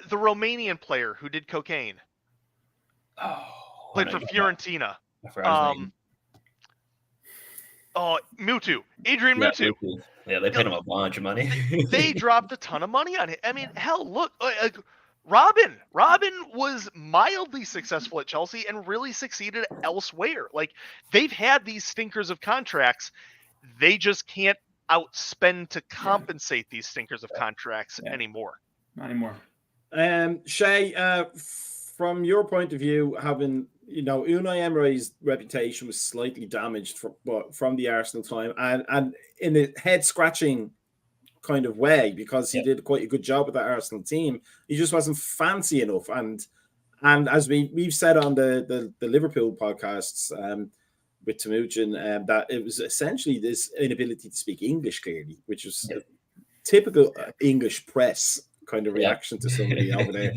The Romanian player who did cocaine? Played for Fiorentina. I forgot his name. Mutu. Adrian Mutu. Yeah, they paid him a bunch of money. They dropped a ton of money on it. I mean, hell, look, Robin was mildly successful at Chelsea and really succeeded elsewhere. Like, they've had these stinkers of contracts. They just can't outspend to compensate these stinkers of contracts anymore. Not anymore. Shay, from your point of view, having Unai Emery's reputation was slightly damaged from the Arsenal time, and in a head-scratching kind of way, because he did quite a good job with that Arsenal team. He just wasn't fancy enough, and as we've said on the Liverpool podcasts with Timuchin, that it was essentially this inability to speak English clearly, which was typical English press kind of reaction to somebody over there.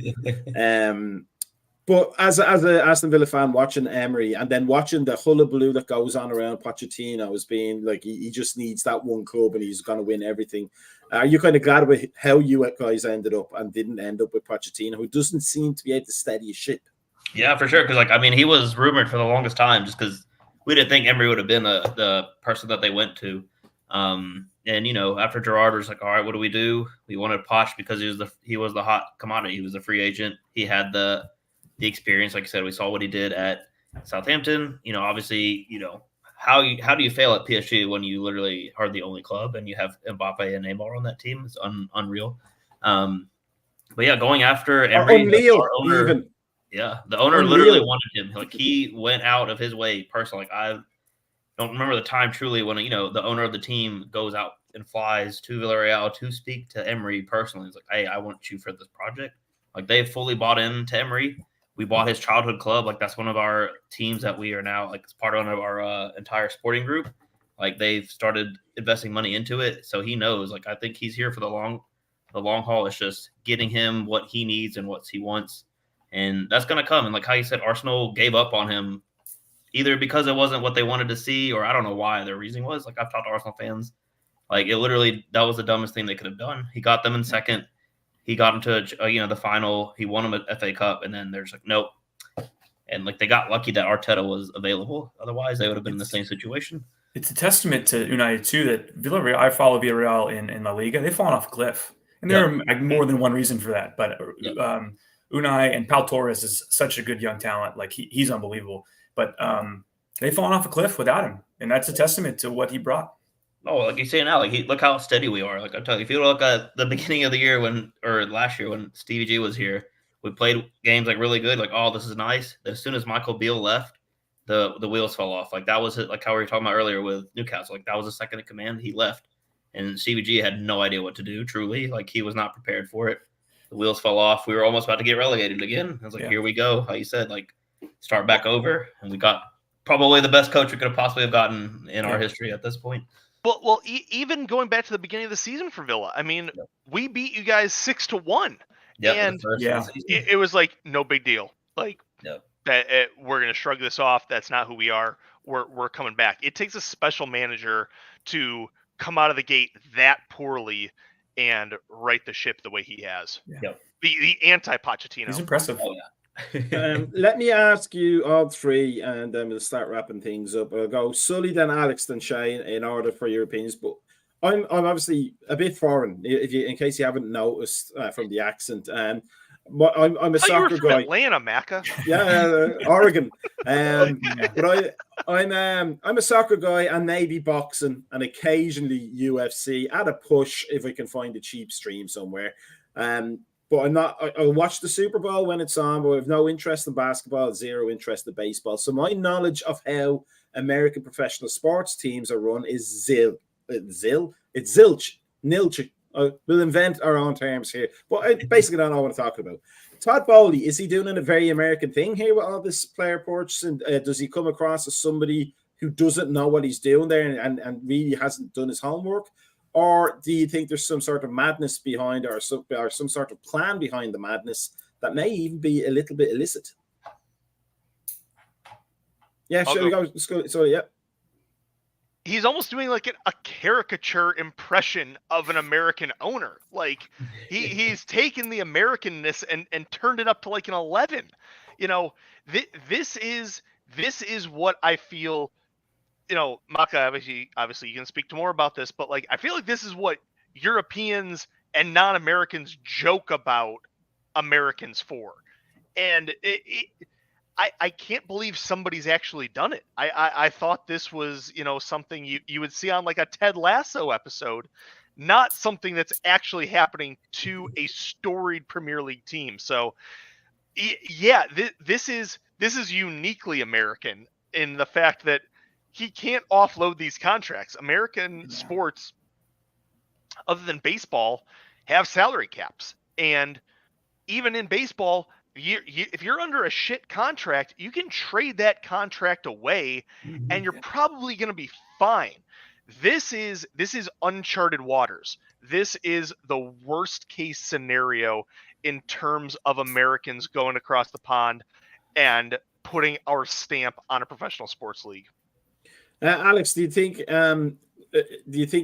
But as an Aston Villa fan, watching Emery and then watching the hullabaloo that goes on around Pochettino as being like he just needs that one club and he's going to win everything. Are you kind of glad with how you guys ended up and didn't end up with Pochettino, who doesn't seem to be able to steady a ship? Yeah, for sure. Because he was rumored for the longest time just because we didn't think Emery would have been the person that they went to. And after Gerrard was like, all right, what do we do? We wanted Poch because he was the hot commodity. He was a free agent. He had the experience. Like I said, we saw what he did at Southampton. Obviously, how do you fail at PSG when you literally are the only club and you have Mbappe and Neymar on that team? It's unreal. But yeah, going after Emery, the owner literally wanted him. Like, he went out of his way personally. Like, I don't remember the time truly when the owner of the team goes out and flies to Villarreal to speak to Emery personally. It's like, hey, I want you for this project. Like, they fully bought into Emery. We bought his childhood club. Like, that's one of our teams that we are now, like, it's part of our entire sporting group. Like, they've started investing money into it. So he knows, like, I think he's here for the long haul. It's just getting him what he needs and what he wants. And that's going to come. And like how you said, Arsenal gave up on him either because it wasn't what they wanted to see, or I don't know why their reasoning was. Like, I've talked to Arsenal fans. Like, it literally, that was the dumbest thing they could have done. He got them in second. He got into the final. He won them an FA Cup, and then there's like, nope. And like, they got lucky that Arteta was available. Otherwise, they would have been in the same situation. It's a testament to United too that Villarreal. I follow Villarreal in La Liga. They've fallen off a cliff, and there are more than one reason for that. But Unai and Pau Torres is such a good young talent. Like, he's unbelievable. But they've fallen off a cliff without him, and that's a testament to what he brought. Oh, like you say now, like, look how steady we are. Like, I tell you, if you look at the beginning of the year last year when Stevie G was here, we played games like really good. Like, oh, this is nice. Then as soon as Michael Beale left, the wheels fell off. Like, that was it. Like how we were talking about earlier with Newcastle. Like, that was the second in command. He left, and Stevie G had no idea what to do. Truly, like, he was not prepared for it. The wheels fell off. We were almost about to get relegated again. I was like, here we go. How you said, like, start back over, and we got probably the best coach we could have possibly have gotten in our history at this point. Well, even going back to the begingoing of the season for Villa, I mean, we beat you guys 6-1, and it was like no big deal. Like, we're gonna shrug this off. That's not who we are. We're coming back. It takes a special manager to come out of the gate that poorly and right the ship the way he has. The anti-Pochettino. He's impressive. Oh, yeah. Let me ask you all three, and then we'll start wrapping things up. I'll go Sully, then Alex, then Shane in order for your opinions. But I'm obviously a bit foreign, in case you haven't noticed from the accent. I'm a soccer guy. Atlanta, Macca. Yeah, Oregon. But I'm a soccer guy and maybe boxing and occasionally UFC at a push if I can find a cheap stream somewhere. But I'm not. I'll watch the Super Bowl when it's on, but I have no interest in basketball, zero interest in baseball. So my knowledge of how American professional sports teams are run is It's zilch. Nilch. We'll invent our own terms here, but I basically don't know what I'm talking about. Todd Bowley, is he doing a very American thing here with all this player purchase? And does he come across as somebody who doesn't know what he's doing there and really hasn't done his homework? Or do you think there's some sort of madness behind, or some sort of plan behind the madness that may even be a little bit illicit? Yeah, shall we go? Let's go. Sorry, yeah. He's almost doing like a caricature impression of an American owner. Like he's taken the Americanness and turned it up to like an 11. You know, this is what I feel. You know, Maka, obviously you can speak to more about this, but like I feel like this is what Europeans and non-Americans joke about Americans for. And I can't believe somebody's actually done it. I thought this was, you know, something you would see on like a Ted Lasso episode, not something that's actually happening to a storied Premier League team. So yeah, this is uniquely American in the fact that he can't offload these contracts. American sports, other than baseball, have salary caps. And even in baseball, if you're under a shit contract, you can trade that contract away and you're probably going to be fine. This is uncharted waters. This is the worst case scenario in terms of Americans going across the pond and putting our stamp on a professional sports league. Alex, do you think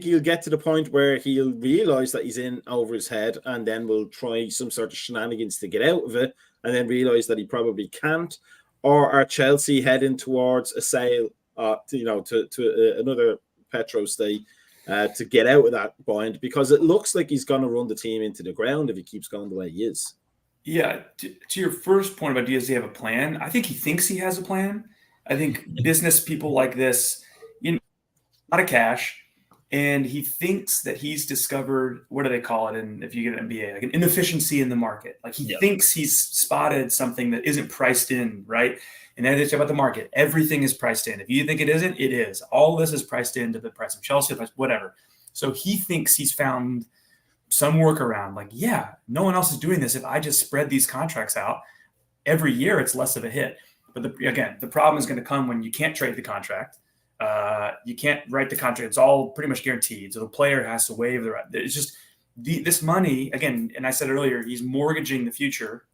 he'll get to the point where he'll realize that he's in over his head and then will try some sort of shenanigans to get out of it and then realize that he probably can't? Or are Chelsea heading towards a sale, to another petro state to get out of that bind? Because it looks like he's going to run the team into the ground if he keeps going the way he is. Yeah, to your first point about does he have a plan? I think he thinks he has a plan. I think business people like this, a lot of cash, and he thinks that he's discovered, what do they call it? And if you get an MBA, like an inefficiency in the market. Like he thinks he's spotted something that isn't priced in, right? And then they talk about the market. Everything is priced in. If you think it isn't, it is. All this is priced into the price of Chelsea, whatever. So he thinks he's found some workaround. Like, yeah, no one else is doing this. If I just spread these contracts out every year, it's less of a hit. But the problem is going to come when you can't trade the contract. You can't write the contract. It's all pretty much guaranteed. So the player has to waive the right. It's just this money, again, and I said earlier, he's mortgaging the future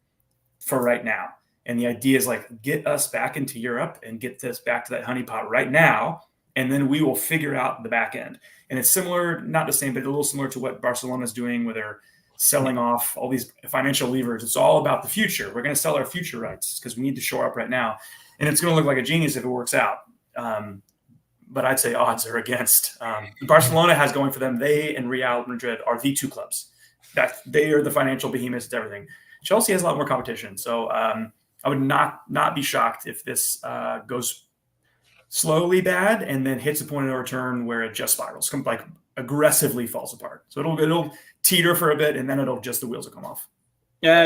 for right now. And the idea is like, get us back into Europe and get this back to that honeypot right now. And then we will figure out the back end. And it's similar, not the same, but a little similar to what Barcelona is doing, where they're selling off all these financial levers. It's all about the future. We're going to sell our future rights because we need to shore up right now. And it's going to look like a genius if it works out. But I'd say odds are against. Barcelona has going for them. They and Real Madrid are the two clubs. That they are the financial behemoths. It's everything. Chelsea has a lot more competition. So I would not be shocked if this goes slowly bad and then hits a point of no return where it just spirals, like aggressively falls apart. So it'll teeter for a bit and then the wheels will come off.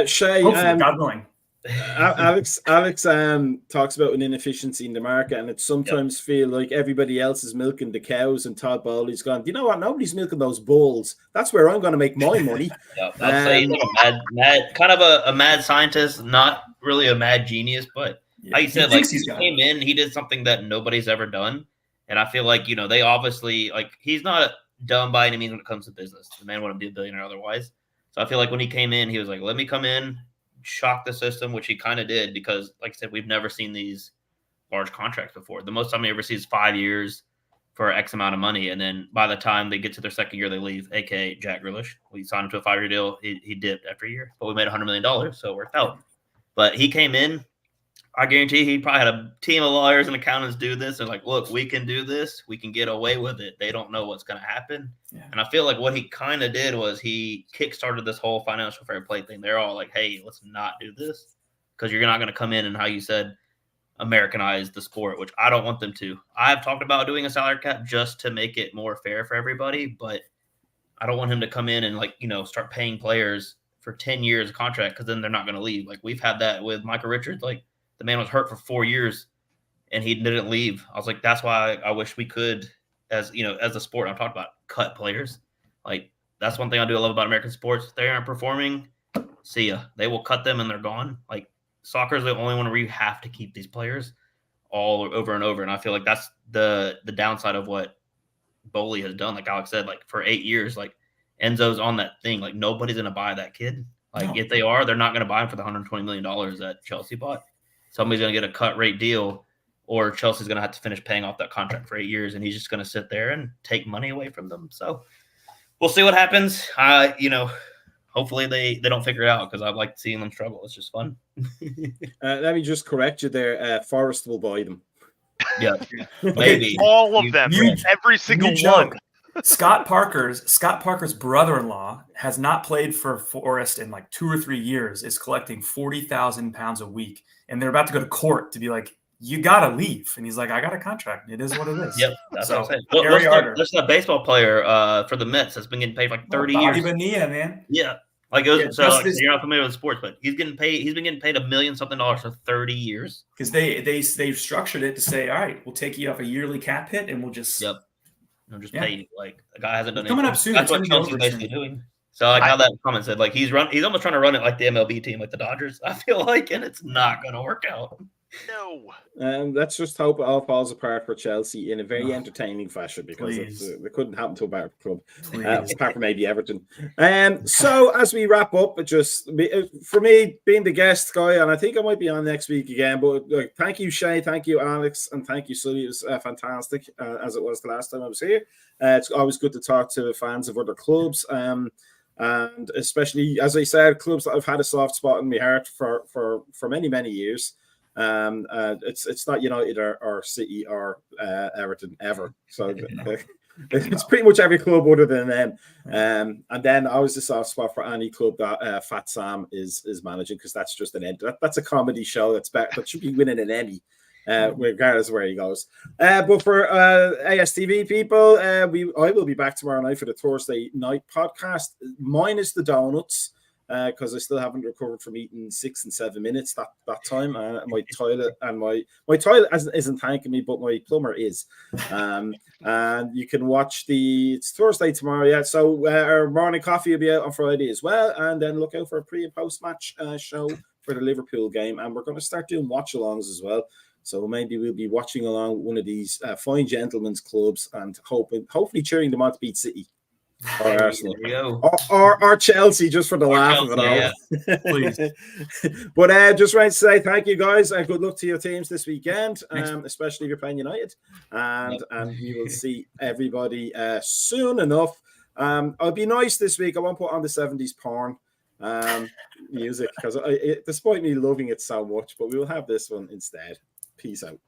Shay, God willing. Alex talks about an inefficiency in the market, and it sometimes feel like everybody else is milking the cows, and Todd Bowley's gone, you know what? Nobody's milking those bulls. That's where I'm going to make my money. I'd say he's a mad, kind of a mad scientist, not really a mad genius, but like you said, like he came in, he did something that nobody's ever done, and I feel like they obviously he's not dumb by any means when it comes to business. The man wouldn't be a billionaire otherwise. So I feel like when he came in, he was like, let me come in, shock the system, which he kind of did, because like I said, we've never seen these large contracts before. The most time we ever see is 5 years for X amount of money, and then by the time they get to their second year, they leave. AKA Jack Grealish, we signed him to a 5-year deal. He dipped after a year, but we made $100 million, so it worked out. But he came in, I guarantee he probably had a team of lawyers and accountants do this. They're like, look, we can do this. We can get away with it. They don't know what's going to happen. Yeah. And I feel like what he kind of did was he kickstarted this whole financial fair play thing. They're all like, hey, let's not do this, because you're not going to come in and, how you said, Americanize the sport, which I don't want them to. I've talked about doing a salary cap just to make it more fair for everybody, but I don't want him to come in and start paying players for 10 years of contract, because then they're not going to leave. Like we've had that with Michael Richards. Like the man was hurt for 4 years and he didn't leave. I was like, that's why I wish we could, as a sport, I'm talking about, cut players. Like that's one thing I do love about American sports. If they aren't performing, see ya. They will cut them and they're gone. Like soccer is the only one where you have to keep these players. all over and over. And I feel like that's the downside of what Bowley has done. Like Alex said, like for 8 years, like Enzo's on that thing. Like nobody's going to buy that kid. Like if they are, they're not going to buy him for the $120 million that Chelsea bought. Somebody's going to get a cut rate deal, or Chelsea's going to have to finish paying off that contract for 8 years, and he's just going to sit there and take money away from them. So we'll see what happens. Hopefully they don't figure it out, because I like seeing them struggle. It's just fun. Let me just correct you there. Forest will buy them. Yeah, maybe all of them, every single one. Scott Parker's brother-in-law has not played for Forest in like 2 or 3 years. Is collecting £40,000 a week, and they're about to go to court to be like, you gotta leave. And he's like, I got a contract. It is what it is. Yep, that's what I'm saying. What's the baseball player for the Mets that's been getting paid like 30 years? Bobby Bonilla, man. Yeah. Like it was, you're not familiar with sports, but he's getting paid. He's been getting paid $1 million something for 30 years. Because they structured it to say, all right, we'll take you off a yearly cap hit, and we'll just pay you. Like the guy hasn't done coming anything. up soon. That's what Chelsea's basically doing. So like how that comment said, like he's almost trying to run it like the MLB team, like the Dodgers. I feel like, and it's not going to work out. No. Let's just hope it all falls apart for Chelsea in a very entertaining fashion, because it couldn't happen to a better club, apart from maybe Everton. So as we wrap up, for me being the guest guy, and I think I might be on next week again, but thank you, Shay, thank you, Alex, and thank you, Sully. It was fantastic, as it was the last time I was here. It's always good to talk to fans of other clubs, and especially, as I said, clubs that I've had a soft spot in my heart for many, many years. It's not United or City or Everton ever. So it's pretty much every club other than them. And then I was a soft spot for any club that Fat Sam is managing, because that's just an end. That's a comedy show that should be winning an Emmy, regardless of where he goes. But for ASTV people, I will be back tomorrow night for the Thursday night podcast, minus the donuts. Because I still haven't recovered from eating 6 and 7 minutes that time. My toilet and my toilet isn't thanking me, but my plumber is. And you can watch it's Thursday tomorrow, yeah. So our morning coffee will be out on Friday as well, and then look out for a pre and post match show for the Liverpool game, and we're going to start doing watch alongs as well. So maybe we'll be watching along one of these fine gentlemen's clubs and hopefully cheering them on to beat City. Or Arsenal, or Chelsea, just for the laugh of it all. Yeah. Please. But just right to say thank you, guys, and good luck to your teams this weekend, especially if you're playing United. And we will see everybody soon enough. I'll be nice this week. I won't put on the 70s porn music, because despite me loving it so much, but we will have this one instead. Peace out.